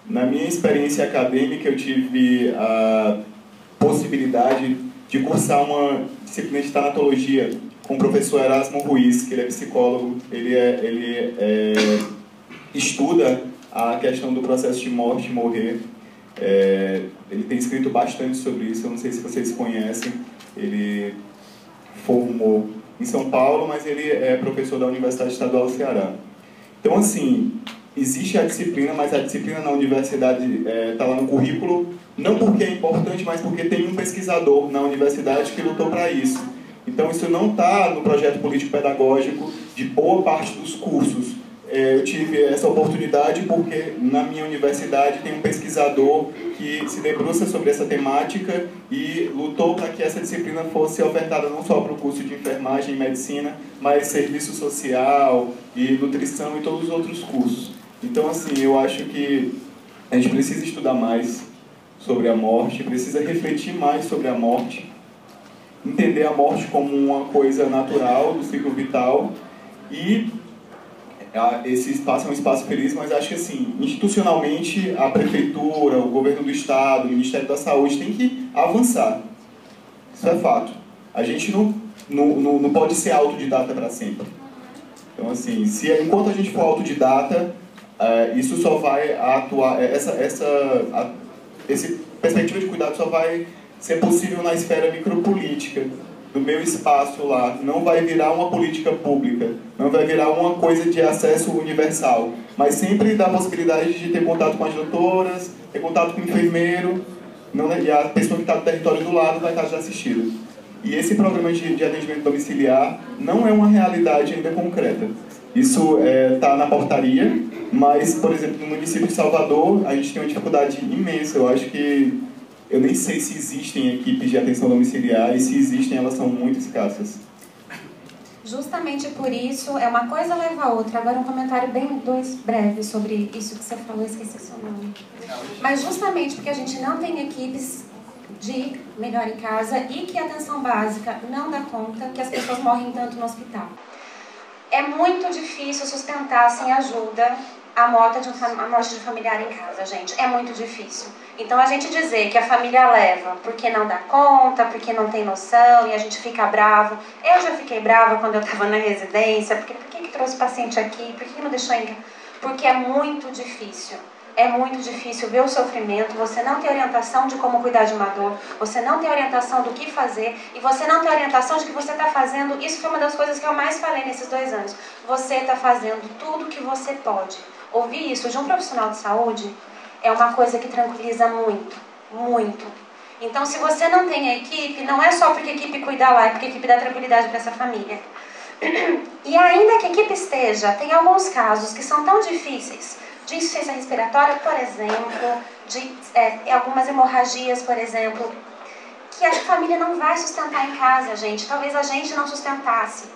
Na minha experiência acadêmica, eu tive a possibilidade de cursar uma disciplina de tanatologia com o professor Erasmo Ruiz, que ele é psicólogo, ele estuda a questão do processo de morte e morrer. Ele tem escrito bastante sobre isso, eu não sei se vocês conhecem. Ele formou em São Paulo, mas ele é professor da Universidade Estadual do Ceará. Então, assim, existe a disciplina, mas a disciplina na universidade está lá no currículo, não porque é importante, mas porque tem um pesquisador na universidade que lutou para isso. Então, isso não está no projeto político-pedagógico de boa parte dos cursos. Eu tive essa oportunidade porque na minha universidade tem um pesquisador que se debruça sobre essa temática e lutou para que essa disciplina fosse ofertada não só para o curso de enfermagem e medicina, mas serviço social e nutrição e todos os outros cursos. Então, assim, eu acho que a gente precisa estudar mais sobre a morte, precisa refletir mais sobre a morte, entender a morte como uma coisa natural do ciclo vital. E esse espaço é um espaço feliz, mas acho que assim, institucionalmente a prefeitura, o governo do estado, o Ministério da Saúde tem que avançar. Isso é fato. A gente não pode ser autodidata para sempre. Então, assim, enquanto a gente for autodidata, isso só vai atuar, essa perspectiva de cuidado só vai ser possível na esfera micropolítica, do meu espaço lá. Não vai virar uma política pública, não vai virar uma coisa de acesso universal, mas sempre dá a possibilidade de ter contato com as doutoras, ter contato com o enfermeiro, e a pessoa que está no território do lado vai estar já assistida. E esse programa de atendimento domiciliar não é uma realidade ainda concreta. Isso está na portaria, mas, por exemplo, no município de Salvador, a gente tem uma dificuldade imensa. Eu nem sei se existem equipes de atenção domiciliar, e se existem, elas são muito escassas. Justamente por isso, é uma coisa leva a outra. Agora um comentário bem breve sobre isso que você falou, esqueci seu nome. Mas justamente porque a gente não tem equipes de melhor em casa e que a atenção básica não dá conta que as pessoas morrem tanto no hospital. É muito difícil sustentar sem ajuda a morte de um familiar em casa, gente. É muito difícil. Então a gente dizer que a família leva porque não dá conta, porque não tem noção e a gente fica bravo. Eu já fiquei brava quando eu estava na residência, porque por que trouxe o paciente aqui? Por que não deixou em casa? Porque é muito difícil. É muito difícil ver o sofrimento, você não tem orientação de como cuidar de uma dor, você não tem orientação do que fazer e você não tem orientação de que você está fazendo. Isso foi uma das coisas que eu mais falei nesses 2 anos. Você está fazendo tudo o que você pode. Ouvir isso de um profissional de saúde é uma coisa que tranquiliza muito, muito. Então, se você não tem a equipe, não é só porque a equipe cuida lá, é porque a equipe dá tranquilidade para essa família. E ainda que a equipe esteja, tem alguns casos que são tão difíceis, de insuficiência respiratória, por exemplo, de algumas hemorragias, por exemplo, que a família não vai sustentar em casa, gente. Talvez a gente não sustentasse.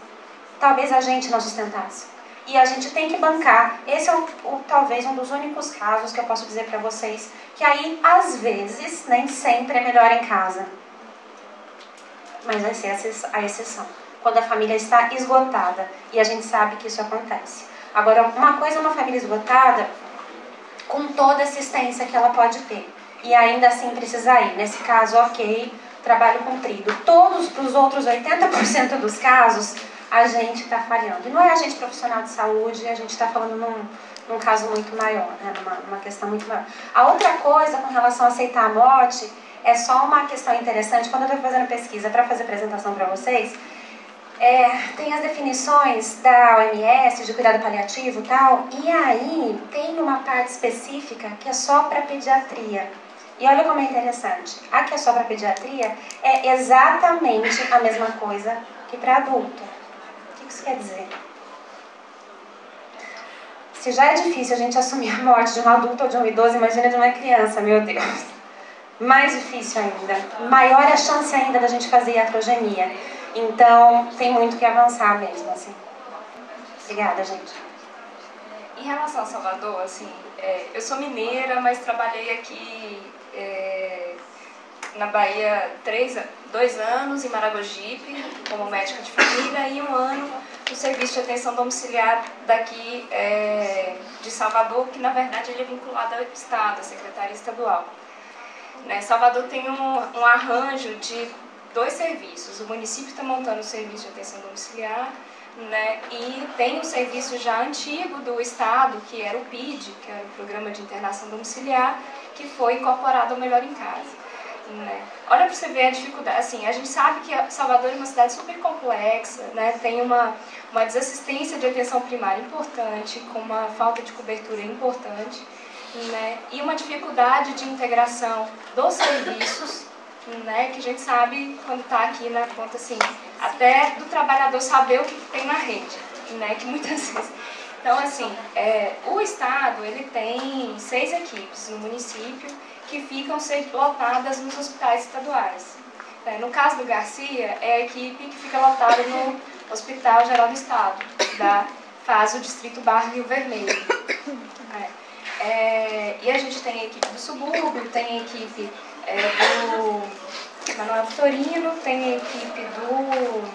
Talvez a gente não sustentasse. E a gente tem que bancar. Esse é talvez um dos únicos casos que eu posso dizer para vocês, que aí, às vezes, nem sempre é melhor em casa. Mas vai ser a exceção. Quando a família está esgotada. E a gente sabe que isso acontece. Agora, uma coisa é uma família esgotada com toda a assistência que ela pode ter. E ainda assim precisar ir. Nesse caso, ok, trabalho cumprido. Todos os outros 80% dos casos, a gente está falhando. E não é a gente profissional de saúde, a gente está falando num caso muito maior, né? numa questão muito maior. A outra coisa com relação a aceitar a morte, é só uma questão interessante. Quando eu estou fazendo pesquisa para fazer apresentação para vocês, tem as definições da OMS de cuidado paliativo e tal, e aí tem uma parte específica que é só para pediatria. E olha como é interessante, a que é só para pediatria é exatamente a mesma coisa que para adulto. O que isso quer dizer? Se já é difícil a gente assumir a morte de um adulto ou de um idoso, imagina de uma criança, meu Deus. Mais difícil ainda, maior é a chance ainda da gente fazer iatrogenia. Então, tem muito que avançar mesmo, assim. Obrigada, gente. Em relação a Salvador, assim, eu sou mineira, mas trabalhei aqui na Bahia 2 anos, em Maragogipe, como médica de família, e 1 ano no serviço de atenção domiciliar daqui de Salvador, que na verdade ele é vinculado ao Estado, à Secretaria Estadual. Salvador tem um arranjo de 2 serviços. O município está montando o serviço de atenção domiciliar, e tem um serviço já antigo do Estado, que era o PID, que era o Programa de Internação Domiciliar, que foi incorporado ao Melhor em Casa. Olha para você ver a dificuldade. Assim, a gente sabe que Salvador é uma cidade super complexa, tem uma desassistência de atenção primária importante, com uma falta de cobertura importante, e uma dificuldade de integração dos serviços, que a gente sabe quando está aqui na conta, assim, até do trabalhador saber o que tem na rede, que muitas vezes... Então, assim, o Estado, ele tem 6 equipes no município que ficam lotadas nos hospitais estaduais. No caso do Garcia, é a equipe que fica lotada no Hospital Geral do Estado, faz o Distrito Barra Rio Vermelho. E a gente tem a equipe do subúrbio, tem a equipe do Manuel Vitorino, tem a equipe do...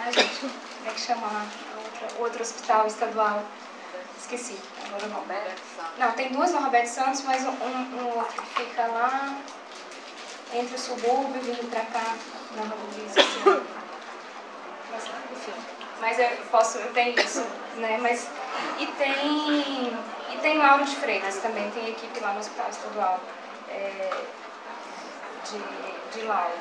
Ai, gente, como é que chama outro hospital estadual? Esqueci, agora não. Não, tem 2 no Roberto Santos, mas um outro que fica lá entre o subúrbio vindo pra cá. Não, esqueci. Mas, enfim, mas eu tenho isso, Mas, e tem Lauro de Freitas também, tem equipe lá no Hospital Estadual de Lauro,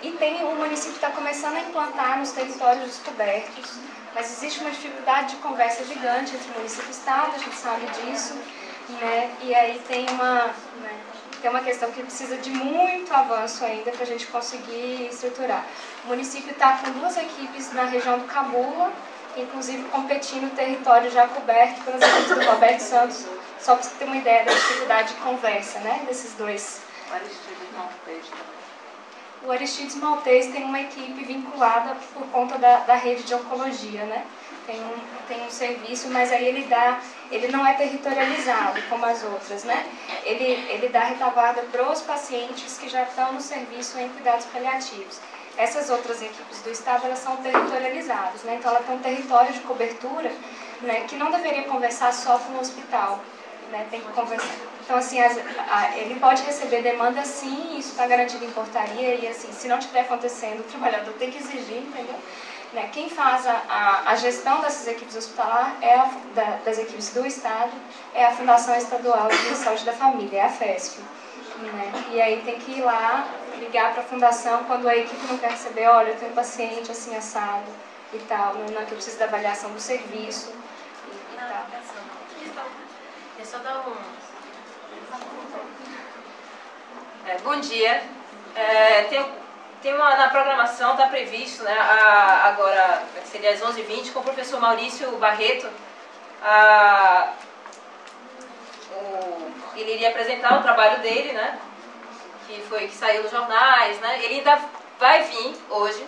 e o município está começando a implantar nos territórios descobertos, mas existe uma dificuldade de conversa gigante entre município e Estado, a gente sabe disso, e aí tem uma questão que precisa de muito avanço ainda para a gente conseguir estruturar. O município está com 2 equipes na região do Cabula, inclusive competindo no território já coberto pelas equipes do Roberto Santos, só para você ter uma ideia da dificuldade de conversa, desses 2. O Aristides Maltês tem uma equipe vinculada por conta da rede de oncologia, né? Tem um serviço, mas aí ele não é territorializado como as outras, né? Ele dá retaguarda para os pacientes que já estão no serviço em cuidados paliativos. Essas outras equipes do Estado, elas são territorializadas, né? Então ela tem um território de cobertura, né, que não deveria conversar só com o hospital, né? Tem que conversar. Então, assim, ele pode receber demanda sim, isso está garantido em portaria, e assim, se não estiver acontecendo, o trabalhador tem que exigir, entendeu? Né? Quem faz a gestão dessas equipes hospitalar, das equipes do Estado, é a Fundação Estadual de Saúde da Família, é a FESF. Né? E aí tem que ir lá, ligar para a fundação quando a equipe não quer receber, olha, eu tenho um paciente assim assado e tal, não que eu preciso da avaliação do serviço e tal. É só dar bom dia. Na programação está previsto, né, agora seria às 11h20, com o professor Maurício Barreto. Ele iria apresentar o trabalho dele, né, que saiu nos jornais, né. Ele ainda vai vir hoje,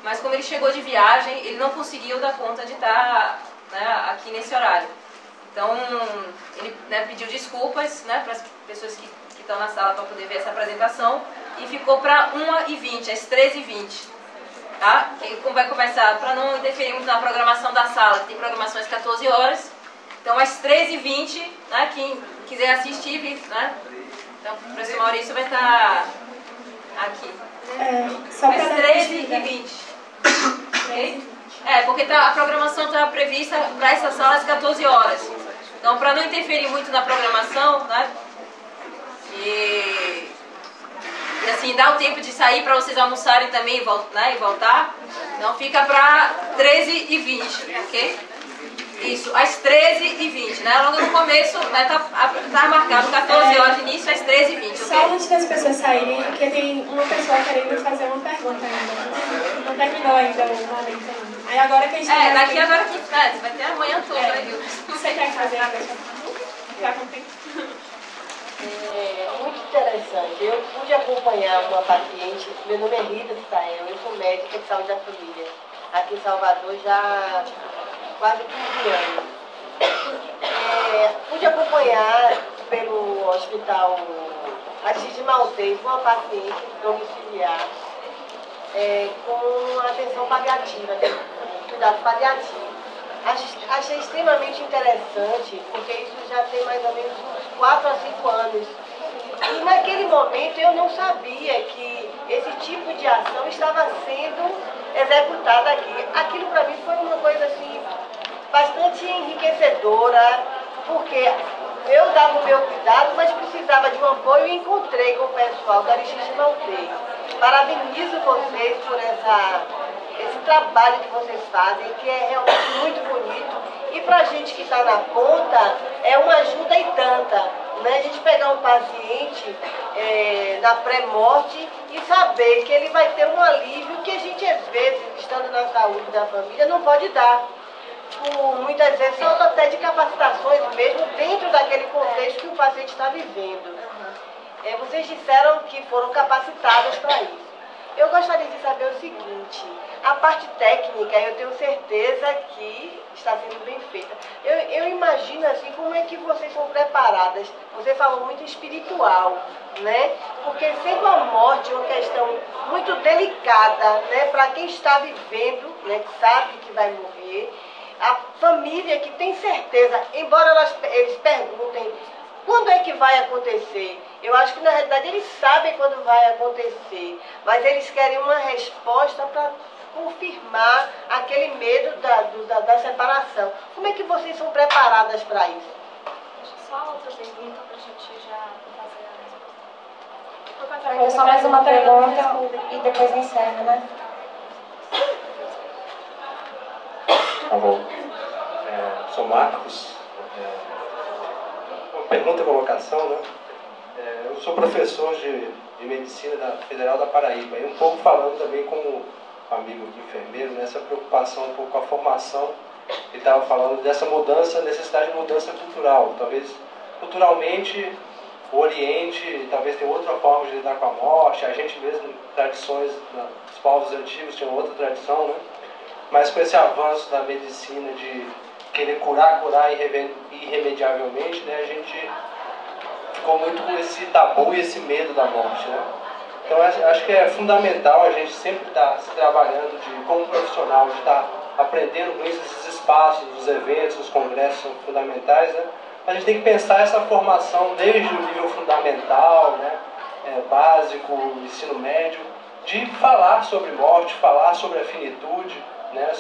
mas como ele chegou de viagem, ele não conseguiu dar conta de estar, né, aqui nesse horário. Então, ele, né, pediu desculpas, né, para as pessoas que estão na sala para poder ver essa apresentação, e ficou para 1h20, às 13h20. Tá? E como vai começar, para não interferir muito na programação da sala, que tem programação às 14 horas, então às 13h20, né, quem quiser assistir, né, então o professor Maurício vai estar aqui. Às 13h20. Okay? Porque a programação está prevista para essa sala às 14 horas. Então, para não interferir muito na programação, né, e assim, dá o tempo de sair para vocês almoçarem também, né, e voltar. Então, fica para 13h20, ok? Isso, às 13h20, né? Logo no começo, né, tá marcado 14 horas de início, às 13h20, ok? Só antes das pessoas saírem, porque tem uma pessoa querendo fazer uma pergunta ainda. Não terminou ainda o momento. Aí agora que a gente daqui agora que vai ter amanhã toda, viu? Você quer fazer a pergunta? Já contei. Muito interessante. Eu pude acompanhar uma paciente, meu nome é Rita Sael, eu sou médica de saúde da família, aqui em Salvador já há quase 15 anos. Pude acompanhar pelo hospital Aristides Maltês uma paciente domiciliar com atenção paliativa, cuidado paliativo. Achei extremamente interessante, porque isso já tem mais ou menos uns 4 a 5 anos. E naquele momento eu não sabia que esse tipo de ação estava sendo executada aqui. Aquilo para mim foi uma coisa assim, bastante enriquecedora, porque eu dava o meu cuidado, mas precisava de um apoio e encontrei com o pessoal da Aristides Maltês. Parabenizo vocês por esse trabalho que vocês fazem, que é realmente muito bonito. E para a gente que está na ponta, é uma ajuda e tanta, né? A gente pegar um paciente na pré-morte e saber que ele vai ter um alívio que a gente, às vezes, estando na saúde da família, não pode dar. Muitas vezes falta até de capacitações mesmo dentro daquele contexto que o paciente está vivendo. Vocês disseram que foram capacitadas para isso. Eu gostaria de saber o seguinte, a parte técnica eu tenho certeza que está sendo bem feita. Eu imagino assim, como é que vocês são preparadas? Você falou muito espiritual, né? Porque sendo a morte uma questão muito delicada, né? Para quem está vivendo, né? Que sabe que vai morrer, a família que tem certeza, embora eles perguntem quando é que vai acontecer, eu acho que na realidade eles sabem quando vai acontecer, mas eles querem uma resposta para confirmar aquele medo da separação. Como é que vocês são preparadas para isso? Só outra pergunta para a gente já fazer a resposta. Só mais uma pergunta e depois encerra, né? Alô, sou Marcos. Uma pergunta e colocação, né? Eu sou professor de medicina da Federal da Paraíba e um pouco falando também como amigo de enfermeiro, nessa preocupação um pouco com a formação, ele estava falando dessa mudança, necessidade de mudança cultural. Talvez culturalmente o Oriente talvez tenha outra forma de lidar com a morte, a gente mesmo, tradições dos povos antigos tinham outra tradição, né? Mas com esse avanço da medicina de querer curar irremediavelmente, né, a gente ficou muito com esse tabu e esse medo da morte, né? Então acho que é fundamental a gente sempre estar se trabalhando como profissional, de estar aprendendo com isso, esses espaços, os eventos, os congressos são fundamentais, né? A gente tem que pensar essa formação desde o nível fundamental, né, básico, ensino médio, de falar sobre morte, falar sobre a finitude, né,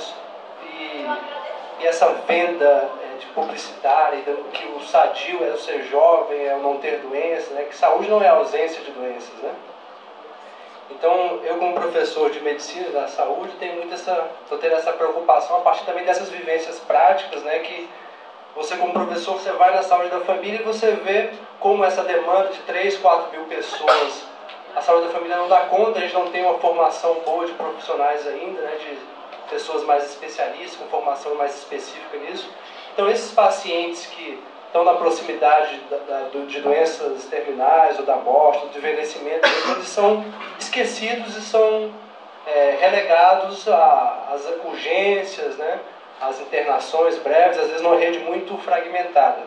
e essa venda de publicitária, que o sadio é o ser jovem, é o não ter doença, né, que saúde não é a ausência de doenças, né? Então, eu como professor de medicina da saúde, estou tendo essa preocupação a partir também dessas vivências práticas, né, que você como professor, você vai na saúde da família e você vê como essa demanda de 3, 4 mil pessoas, a saúde da família não dá conta, a gente não tem uma formação boa de profissionais ainda, né, de pessoas mais especialistas, com formação mais específica nisso. Então, esses pacientes que estão na proximidade de doenças terminais, ou da morte, do envelhecimento, eles são esquecidos e são relegados às urgências, né? Às internações breves, às vezes numa rede muito fragmentada.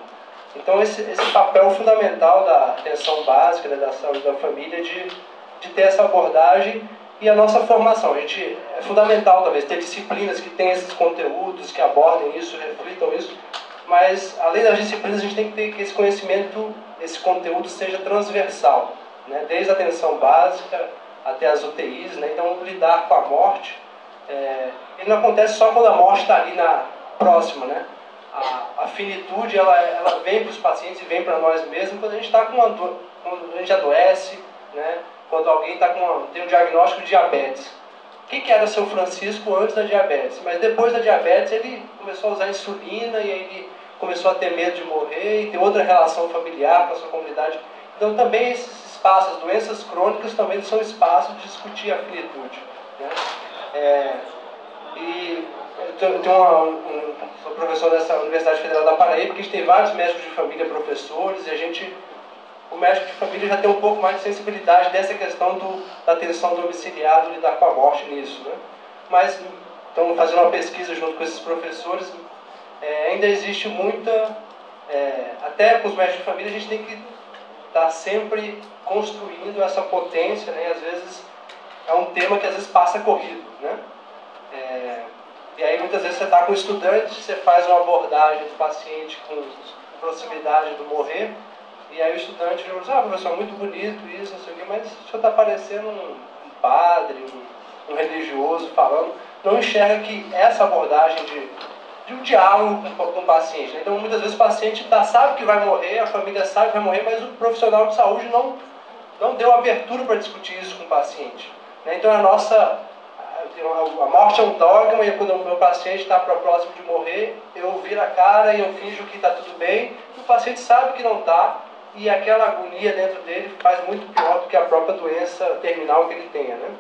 Então esse papel fundamental da atenção básica, né, da saúde da família, de ter essa abordagem e a nossa formação. É fundamental talvez ter disciplinas que tenham esses conteúdos, que abordem isso, reflitam isso, mas além das disciplinas a gente tem que ter que esse conhecimento, esse conteúdo seja transversal, né, desde a atenção básica até as UTIs, né, então lidar com a morte. Ele não acontece só quando a morte está ali próxima, né? A finitude ela vem para os pacientes e vem para nós mesmos quando a gente quando a gente adoece, né? Quando alguém tem um diagnóstico de diabetes. O que era seu Francisco antes da diabetes? Mas depois da diabetes ele começou a usar insulina e aí ele começou a ter medo de morrer e ter outra relação familiar com a sua comunidade. Então também esses espaços, as doenças crônicas também são espaços de discutir a finitude, né? E eu sou professor dessa Universidade Federal da Paraíba, que a gente tem vários médicos de família professores, e o médico de família já tem um pouco mais de sensibilidade dessa questão da atenção domiciliar, do lidar com a morte nisso, né? Mas estamos fazendo uma pesquisa junto com esses professores, ainda existe muita, até com os médicos de família a gente tem que estar sempre construindo essa potência, né? E às vezes é um tema que às vezes passa corrido, né? E aí muitas vezes você está com estudantes, você faz uma abordagem do paciente com proximidade do morrer, e aí o estudante diz, professor, muito bonito isso, não sei o quê, mas o senhor está parecendo um padre, um religioso falando, não enxerga que essa abordagem de um diálogo com o paciente, né? Então muitas vezes o paciente sabe que vai morrer, a família sabe que vai morrer, mas o profissional de saúde não deu abertura para discutir isso com o paciente, né? Então a morte é um dogma, e quando o meu paciente está próximo de morrer, eu viro a cara e eu finjo que está tudo bem, o paciente sabe que não está, e aquela agonia dentro dele faz muito pior do que a própria doença terminal que ele tenha, né?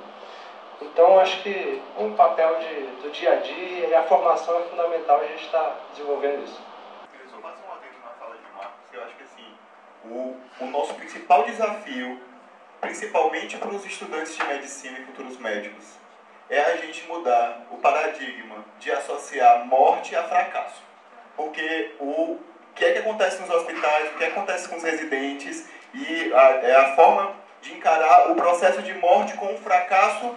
Então acho que um papel do dia a dia e a formação é fundamental, a gente está desenvolvendo isso. Eu só faço um adendo na fala de Marcos, que eu acho que assim, o nosso principal desafio, principalmente para os estudantes de medicina e futuros médicos, é a gente mudar o paradigma de associar morte a fracasso. Porque o que é que acontece nos hospitais, o que acontece com os residentes, e a forma de encarar o processo de morte com o fracasso,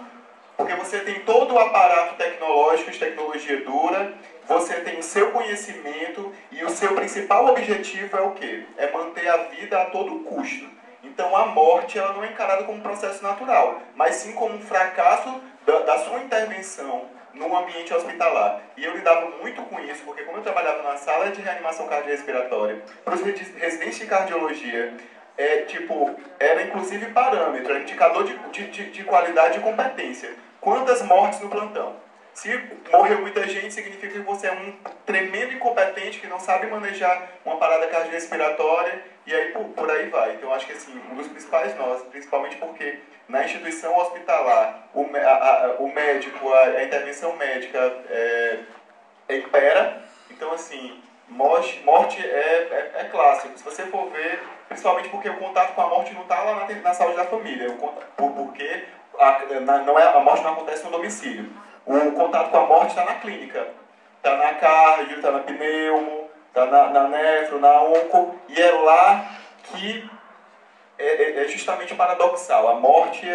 porque você tem todo o aparato tecnológico de tecnologia dura, você tem o seu conhecimento, e o seu principal objetivo é o quê? É manter a vida a todo custo. Então a morte ela não é encarada como um processo natural, mas sim como um fracasso da sua intervenção no ambiente hospitalar. E eu lidava muito com isso, porque como eu trabalhava na sala de reanimação cardiorrespiratória, para os residentes de cardiologia, era inclusive parâmetro, era indicador de qualidade e competência. Quantas mortes no plantão? Se morreu muita gente, significa que você é um tremendo incompetente que não sabe manejar uma parada cardiorrespiratória, e aí por aí vai. Então acho que assim, um dos principais nós, principalmente porque na instituição hospitalar o médico, a intervenção médica impera, então assim, morte é clássico. Se você for ver, principalmente porque o contato com a morte não está lá na saúde da família, porque a morte não acontece no domicílio. O contato com a morte está na clínica, está na cardio, está na pneumo, está na nefro, na onco, e é lá que é justamente paradoxal. A morte,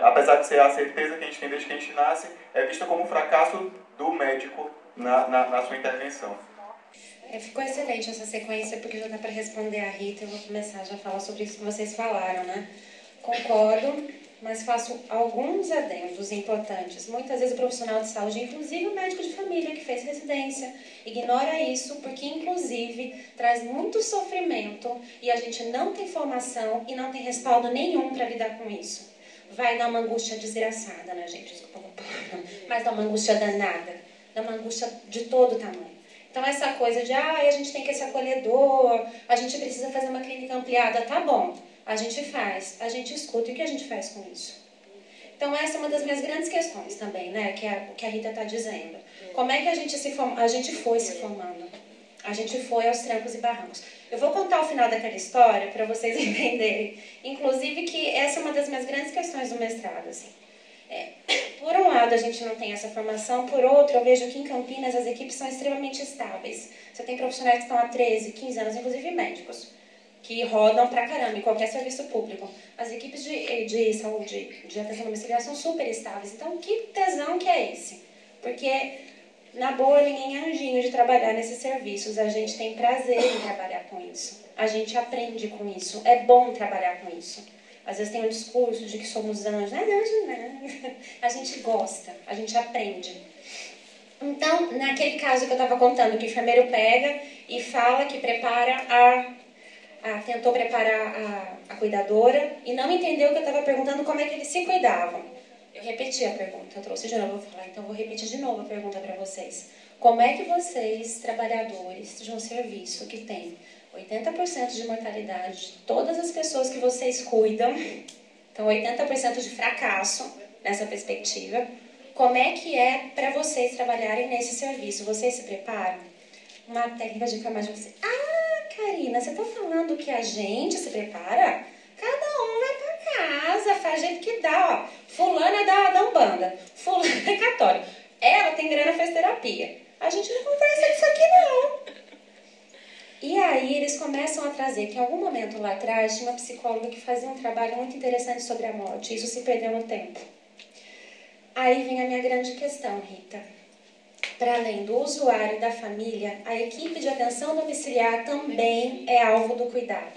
apesar de ser a certeza que a gente tem desde que a gente nasce, é vista como um fracasso do médico na sua intervenção. Ficou excelente essa sequência, porque já dá para responder a Rita. Eu vou começar já a falar sobre isso que vocês falaram, né? Concordo, mas faço alguns adendos importantes. Muitas vezes o profissional de saúde, inclusive o médico de família que fez residência, ignora isso, porque inclusive traz muito sofrimento e a gente não tem formação e não tem respaldo nenhum para lidar com isso. Vai dar uma angústia desgraçada, né, gente? Desculpa, mas dá uma angústia danada, dá uma angústia de todo tamanho. Então essa coisa de, a gente tem que ser acolhedor, a gente precisa fazer uma clínica ampliada, tá bom, a gente faz, a gente escuta, e o que a gente faz com isso? Então essa é uma das minhas grandes questões também, né, o que a Rita está dizendo. Como é que a gente foi se formando? A gente foi aos trancos e barrancos. Eu vou contar o final daquela história para vocês entenderem, inclusive que essa é uma das minhas grandes questões do mestrado, assim. Por um lado, a gente não tem essa formação, por outro, eu vejo que em Campinas as equipes são extremamente estáveis. Você tem profissionais que estão há 13, 15 anos, inclusive médicos, que rodam pra caramba em qualquer serviço público. As equipes de saúde, de atenção domiciliar, são super estáveis. Então, que tesão que é esse? Porque, na boa, ninguém é anjinho de trabalhar nesses serviços. A gente tem prazer em trabalhar com isso. A gente aprende com isso. É bom trabalhar com isso. Às vezes tem um discurso de que somos anjos. Não é anjo, não. A gente gosta, a gente aprende. Então, naquele caso que eu estava contando, que o enfermeiro pega e fala que tentou preparar a cuidadora e não entendeu que eu estava perguntando como é que eles se cuidavam. Eu repeti a pergunta, eu trouxe de novo, eu vou falar, então eu vou repetir de novo a pergunta para vocês. Como é que vocês, trabalhadores de um serviço que tem 80% de mortalidade de todas as pessoas que vocês cuidam, então 80% de fracasso nessa perspectiva, como é que é para vocês trabalharem nesse serviço? Vocês se preparam? Uma técnica de enfermagem, você... Karina, você está falando que a gente se prepara? Cada um vai para casa, faz jeito que dá, ó. Fulana é da Umbanda, fulana é católica. Ela tem grana, faz terapia. A gente não conversa disso aqui, não. E aí eles começam a trazer, que em algum momento lá atrás tinha uma psicóloga que fazia um trabalho muito interessante sobre a morte. Isso se perdeu no tempo. Aí vem a minha grande questão, Rita. Para além do usuário e da família, a equipe de atenção domiciliar também é alvo do cuidado.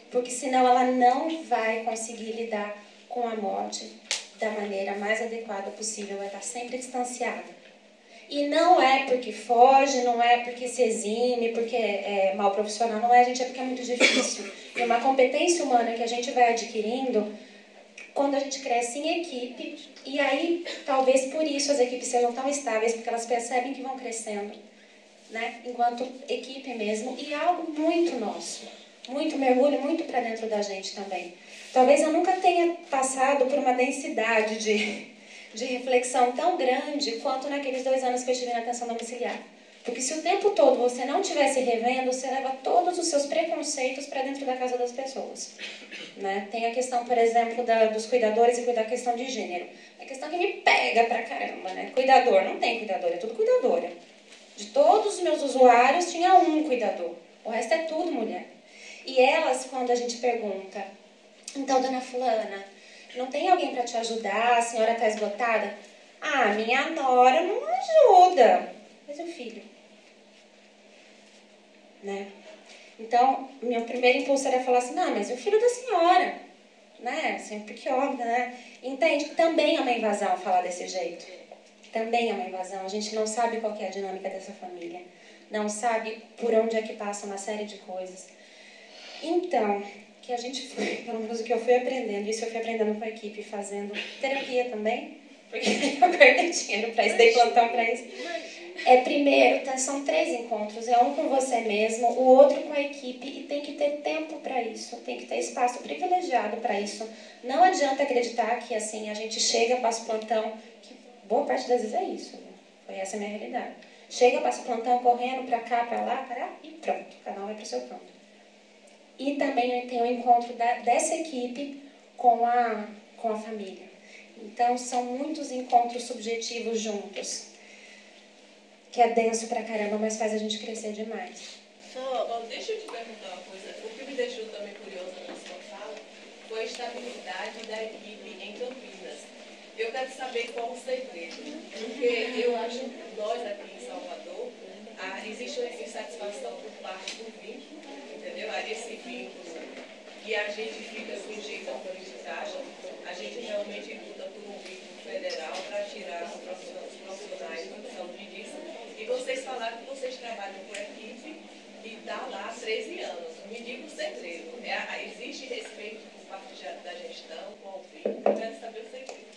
Porque senão ela não vai conseguir lidar com a morte da maneira mais adequada possível. Ela está sempre distanciada. E não é porque foge, não é porque se exime, porque é mal profissional, não é, gente, é porque é muito difícil. E uma competência humana que a gente vai adquirindo quando a gente cresce em equipe, e aí talvez por isso as equipes sejam tão estáveis, porque elas percebem que vão crescendo, né, enquanto equipe mesmo, e é algo muito nosso, muito mergulho, muito para dentro da gente também. Talvez eu nunca tenha passado por uma densidade de reflexão tão grande quanto naqueles 2 anos que eu estive na atenção domiciliar. Porque se o tempo todo você não estiver se revendo, você leva todos os seus preconceitos para dentro da casa das pessoas. Né? Tem a questão, por exemplo, dos cuidadores e da questão de gênero. É a questão que me pega pra caramba, né? Cuidador, não tem cuidador, é tudo cuidadora. De todos os meus usuários, tinha um cuidador. O resto é tudo mulher. E elas, quando a gente pergunta, então, dona fulana, não tem alguém para te ajudar? A senhora está esgotada? Ah, minha nora não ajuda. Mas o filho? Né? Então, meu primeiro impulso era falar assim, não, mas o filho da senhora, né? Sempre que óbvio, né? Entende? Também é uma invasão falar desse jeito. Também é uma invasão. A gente não sabe qual que é a dinâmica dessa família. Não sabe por onde é que passa uma série de coisas. Então, que a gente foi, pelo menos o que eu fui aprendendo, isso eu fui aprendendo com a equipe, fazendo terapia também, porque eu perdi dinheiro para isso, dei plantão para isso. Primeiro, são 3 encontros, é um com você mesmo, o outro com a equipe, e tem que ter tempo para isso, tem que ter espaço privilegiado para isso. Não adianta acreditar que assim a gente chega, passa o plantão, que boa parte das vezes é isso, né? Foi essa a minha realidade. Chega, passa o plantão correndo para cá, para lá, e pronto, cada um vai para o seu ponto. E também tem o encontro dessa equipe com a família. Então, são muitos encontros subjetivos juntos, que é denso pra caramba, mas faz a gente crescer demais. Só, deixa eu te perguntar uma coisa. O que me deixou também curiosa na sua fala foi a estabilidade da equipe em Campinas. Eu quero saber qual o segredo, porque eu acho que nós aqui em Salvador, existe uma insatisfação por parte do vínculo, entendeu? Esse vínculo, e a gente fica sujeito à politicagem, a gente realmente luta por um vínculo federal para tirar os profissionais da saúde disso. E vocês falaram que vocês trabalham com equipe e está lá há 13 anos. Me diga o segredo. Existe respeito por parte da gestão com o vínculo? Eu quero saber o segredo.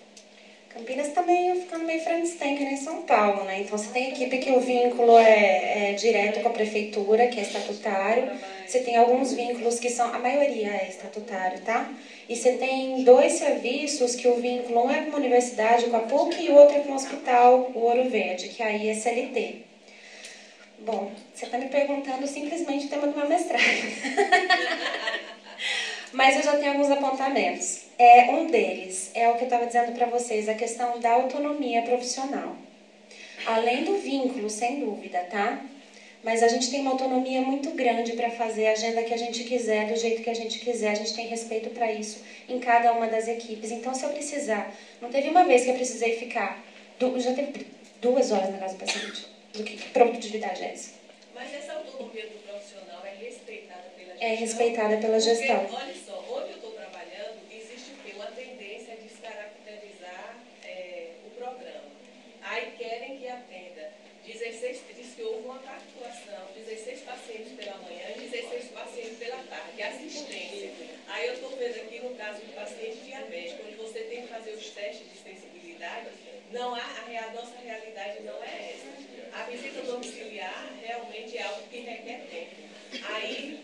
Campinas está ficando meio Frankenstein, que nem São Paulo, né? Então, você tem equipe que o vínculo é direto com a prefeitura, que é estatutário. Você tem alguns vínculos que são, a maioria é estatutário, tá? E você tem 2 serviços que o vínculo, um é com uma universidade, com a PUC, e o outro é com o Hospital Ouro Verde, que aí é CLT. Bom, você está me perguntando simplesmente o tema do meu mestrado. Mas eu já tenho alguns apontamentos. Um deles é o que eu estava dizendo para vocês, a questão da autonomia profissional. Além do vínculo, sem dúvida, tá? Mas a gente tem uma autonomia muito grande para fazer a agenda que a gente quiser, do jeito que a gente quiser. A gente tem respeito para isso em cada uma das equipes. Então, se eu precisar... Não teve uma vez que eu precisei ficar... Já teve 2 horas na casa do paciente. Que produtividade é essa? Mas essa autonomia do profissional é respeitada pela gestão? É respeitada pela gestão. Porque, olha só, onde eu estou trabalhando, existe o quê? Uma tendência a descaracterizar o programa. Aí querem que atenda 16, diz que houve uma pactuação, 16 pacientes pela manhã e 16 pacientes pela tarde, assistência. Aí eu estou vendo aqui no caso do paciente diabético, onde você tem que fazer os testes de sensibilidade, não a nossa realidade não é essa. A visita domiciliar realmente é algo que requer tempo. Aí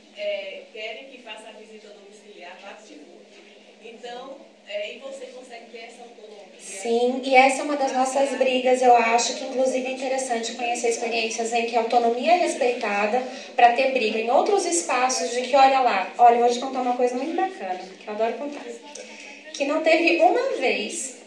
querem que faça a visita domiciliar vapt-vupt. Então, e você consegue ter essa autonomia? Sim, e essa é uma das nossas brigas. Eu acho que, inclusive, é interessante conhecer experiências em que a autonomia é respeitada para ter briga em outros espaços de que, olha lá, olha, eu vou te contar uma coisa muito bacana, que eu adoro contar. Que não teve uma vez,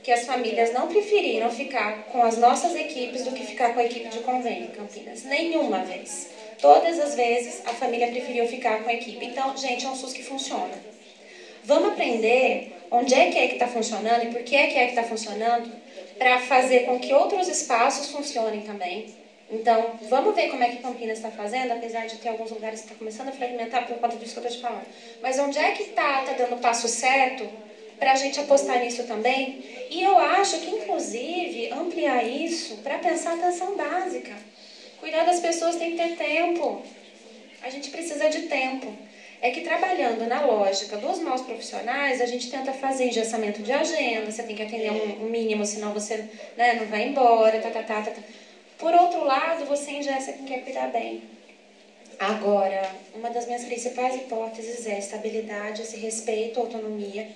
que as famílias não preferiram ficar com as nossas equipes do que ficar com a equipe de convênio em Campinas. Nenhuma vez. Todas as vezes a família preferiu ficar com a equipe. Então, gente, é um SUS que funciona. Vamos aprender onde é que está funcionando e por que é que está funcionando para fazer com que outros espaços funcionem também. Então, vamos ver como é que Campinas está fazendo, apesar de ter alguns lugares que está começando a fragmentar por conta disso que eu estou te falando. Mas onde é que está dando o passo certo para a gente apostar nisso também? E eu acho que, inclusive, ampliar isso para pensar atenção básica. Cuidar das pessoas tem que ter tempo. A gente precisa de tempo. É que trabalhando na lógica dos maus profissionais, a gente tenta fazer engessamento de agenda, você tem que atender um mínimo, senão você não vai embora, Por outro lado, você engessa quem quer cuidar bem. Agora, uma das minhas principais hipóteses é a estabilidade, esse respeito, a autonomia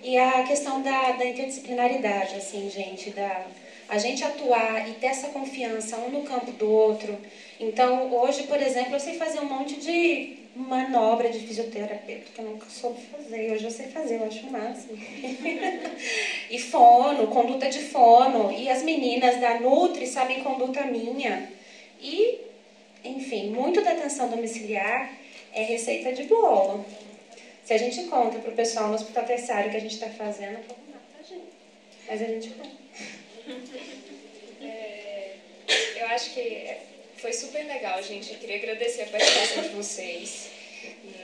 e a questão da interdisciplinaridade, assim, gente, a gente atuar e ter essa confiança um no campo do outro. Então, hoje, por exemplo, eu sei fazer um monte de manobra de fisioterapeuta que eu nunca soube fazer. Hoje eu sei fazer, eu acho o máximo. E fono, conduta de fono. E as meninas da Nutri sabem conduta minha. E, enfim, muito da atenção domiciliar é receita de bolo. Se a gente conta para o pessoal no hospital terciário que a gente está fazendo, não mata a gente. Mas a gente conta. Eu acho que foi super legal, gente. Eu queria agradecer a participação de vocês.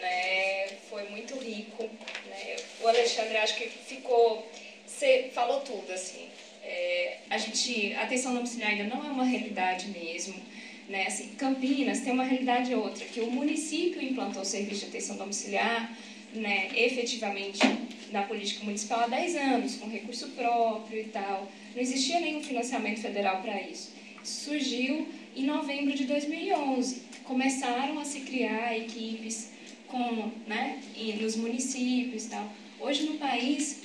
Né? Foi muito rico. Né? O Alexandre, acho que ficou... Você falou tudo, assim. A atenção domiciliar ainda não é uma realidade mesmo. Né? Assim, Campinas tem uma realidade outra, que o município implantou o serviço de atenção domiciliar, né, efetivamente na política municipal há 10 anos, com recurso próprio e tal. Não existia nenhum financiamento federal para isso. Surgiu em novembro de 2011. Começaram a se criar equipes nos municípios e tal. Hoje no país,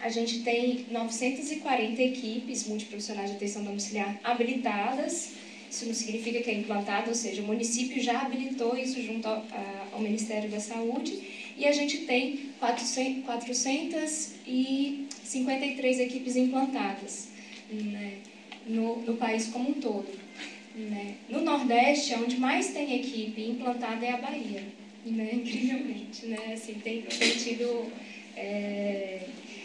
a gente tem 940 equipes multiprofissionais de atenção domiciliar habilitadas. Isso não significa que é implantado, ou seja, o município já habilitou isso junto ao Ministério da Saúde, e a gente tem 453 equipes implantadas, né, no país como um todo. Né. No Nordeste, onde mais tem equipe implantada é a Bahia, né, incrivelmente. Né, assim, tem tido...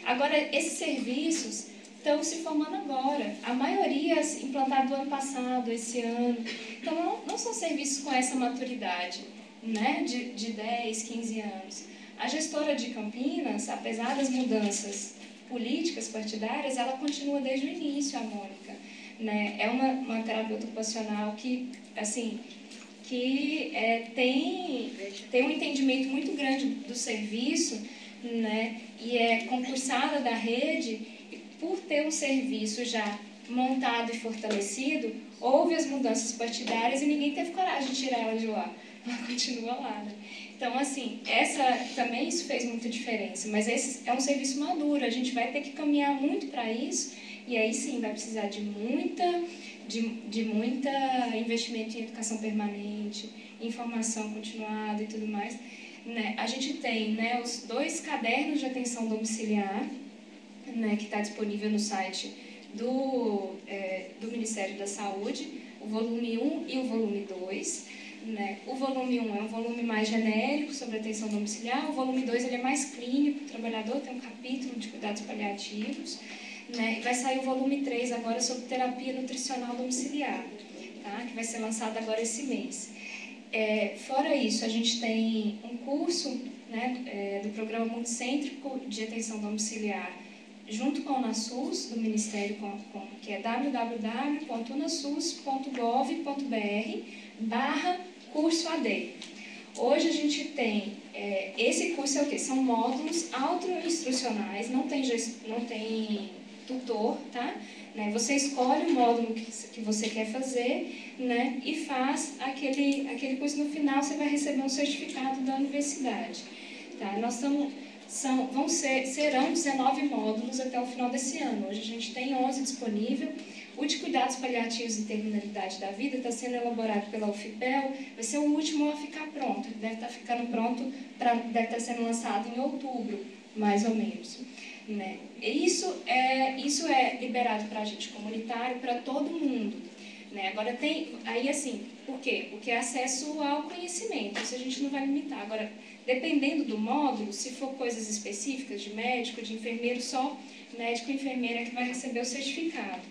Agora, esses serviços estão se formando agora. A maioria implantada do ano passado, esse ano. Então, não são serviços com essa maturidade, né, de 10, 15 anos. A gestora de Campinas, apesar das mudanças políticas partidárias, ela continua desde o início, a Mônica. Né? É uma terapeuta ocupacional que, assim, tem um entendimento muito grande do serviço, né? E é concursada da rede. Por ter um serviço já montado e fortalecido, houve as mudanças partidárias e ninguém teve coragem de tirar ela de lá. Ela continua lá, né? Então, assim, também isso fez muita diferença, mas esse é um serviço maduro, a gente vai ter que caminhar muito para isso, e aí sim vai precisar de muita investimento em educação permanente, informação continuada e tudo mais. Né? A gente tem, né, os 2 cadernos de atenção domiciliar, né, que está disponível no site do Ministério da Saúde, o volume 1 e o volume 2. Né? O volume 1 é um volume mais genérico sobre atenção domiciliar, o volume 2 ele é mais clínico, o trabalhador tem um capítulo de cuidados paliativos. Né? E vai sair o volume 3 agora sobre terapia nutricional domiciliar, tá? Que vai ser lançado agora esse mês. Fora isso, a gente tem um curso, né, do Programa Multicêntrico de Atenção Domiciliar, junto com a UNASUS, do Ministério, que é www.unasus.gov.br/curso AD. Hoje a gente tem, esse curso é o quê? São módulos auto-instrucionais, não tem tutor, tá? Né? Você escolhe o módulo que você quer fazer, né? E faz aquele curso. No final você vai receber um certificado da universidade. Tá? Serão 19 módulos até o final desse ano. Hoje a gente tem 11 disponível. O de cuidados paliativos e terminalidade da vida está sendo elaborado pela UFPEL, vai ser o último a ficar pronto. Ele deve estar ficando pronto, deve estar sendo lançado em outubro, mais ou menos. Né? Isso é liberado para agente comunitário, para todo mundo. Né? Agora tem, aí assim, por quê? Porque é acesso ao conhecimento, isso a gente não vai limitar. Agora, dependendo do módulo, se for coisas específicas de médico, de enfermeiro, só médico e enfermeira que vai receber o certificado.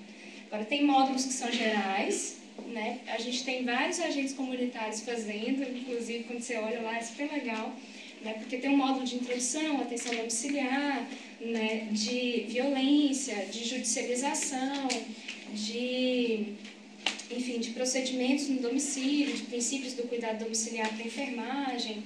Agora, tem módulos que são gerais, né? A gente tem vários agentes comunitários fazendo, inclusive quando você olha lá é super legal, né? Porque tem um módulo de introdução, atenção domiciliar, né? De violência, de judicialização, de procedimentos no domicílio, de princípios do cuidado domiciliar para enfermagem,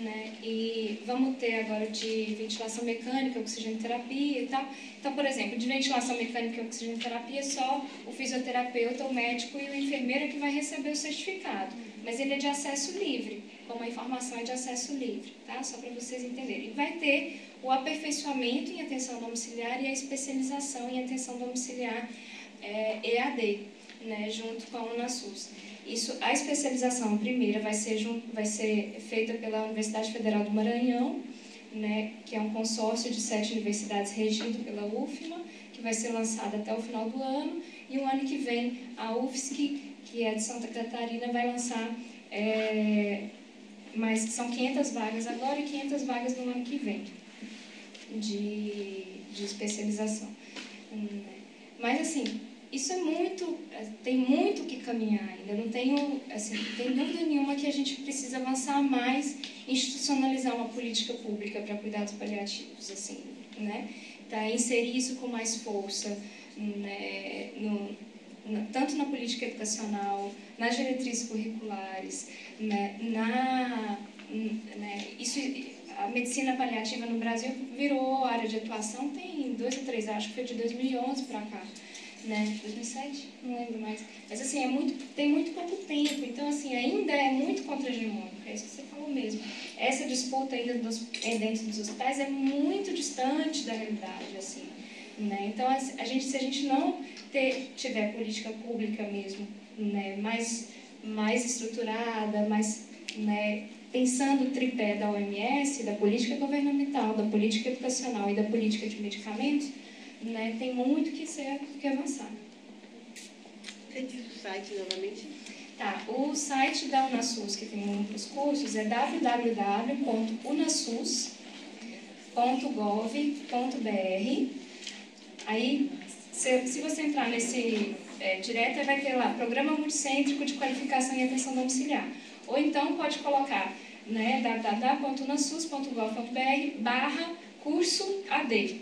né? E vamos ter agora de ventilação mecânica, oxigenoterapia e tal. Então, por exemplo, de ventilação mecânica e oxigenoterapia, só o fisioterapeuta, o médico e o enfermeiro que vai receber o certificado. Mas ele é de acesso livre, como a informação é de acesso livre, tá? Só para vocês entenderem. E vai ter o aperfeiçoamento em atenção domiciliar e a especialização em atenção domiciliar EAD, né? Junto com a UNASUS. A especialização primeira vai ser feita pela Universidade Federal do Maranhão, né, que é um consórcio de 7 universidades regido pela UFMA, que vai ser lançada até o final do ano, e o ano que vem a UFSC, que é de Santa Catarina, vai lançar, mas são 500 vagas agora e 500 vagas no ano que vem, de especialização. Mas, assim, isso tem muito que caminhar ainda, não tenho, assim, tem dúvida nenhuma que a gente precisa avançar mais, institucionalizar uma política pública para cuidados paliativos, assim, né? Tá, inserir isso com mais força, né, tanto na política educacional, nas diretrizes curriculares, né, a medicina paliativa no Brasil virou área de atuação tem 2 ou 3 anos, acho que foi de 2011 para cá. né? 2007? Não lembro mais. Mas, assim, tem muito pouco tempo. Então, assim, ainda é muito contra-hegemônico. É isso que você falou mesmo. Essa disputa ainda dentro dos hospitais é muito distante da realidade, assim, né? Então, se a gente não tiver política pública mesmo, né, mais estruturada, mais, né, pensando o tripé da OMS, da política governamental, da política educacional e da política de medicamentos, né, tem muito que avançar. Você diz o site novamente? Tá, o site da UNASUS, que tem muitos cursos, é www.unasus.gov.br. Aí, se você entrar nesse direto, vai ter lá Programa Multicêntrico de Qualificação e Atenção Domiciliar. Ou então pode colocar, né, www.unasus.gov.br/curso AD.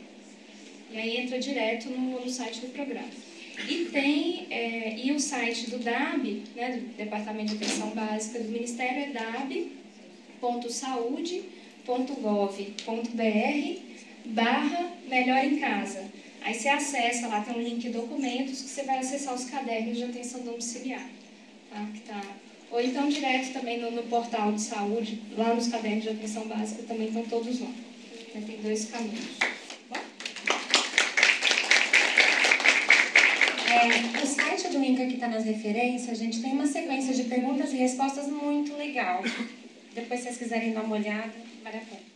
E aí entra direto no site do programa. E o site do DAB, né, do Departamento de Atenção Básica do Ministério, é dab.saude.gov.br/melhor em casa. Aí você acessa, lá tem um link documentos, que você vai acessar os cadernos de atenção domiciliar. Tá? Ou então direto também no portal de saúde, lá nos cadernos de atenção básica também estão todos lá. Tem 2 caminhos. O site do INCA que está nas referências, a gente tem uma sequência de perguntas e respostas muito legal. Depois, se vocês quiserem dar uma olhada, vale a pena.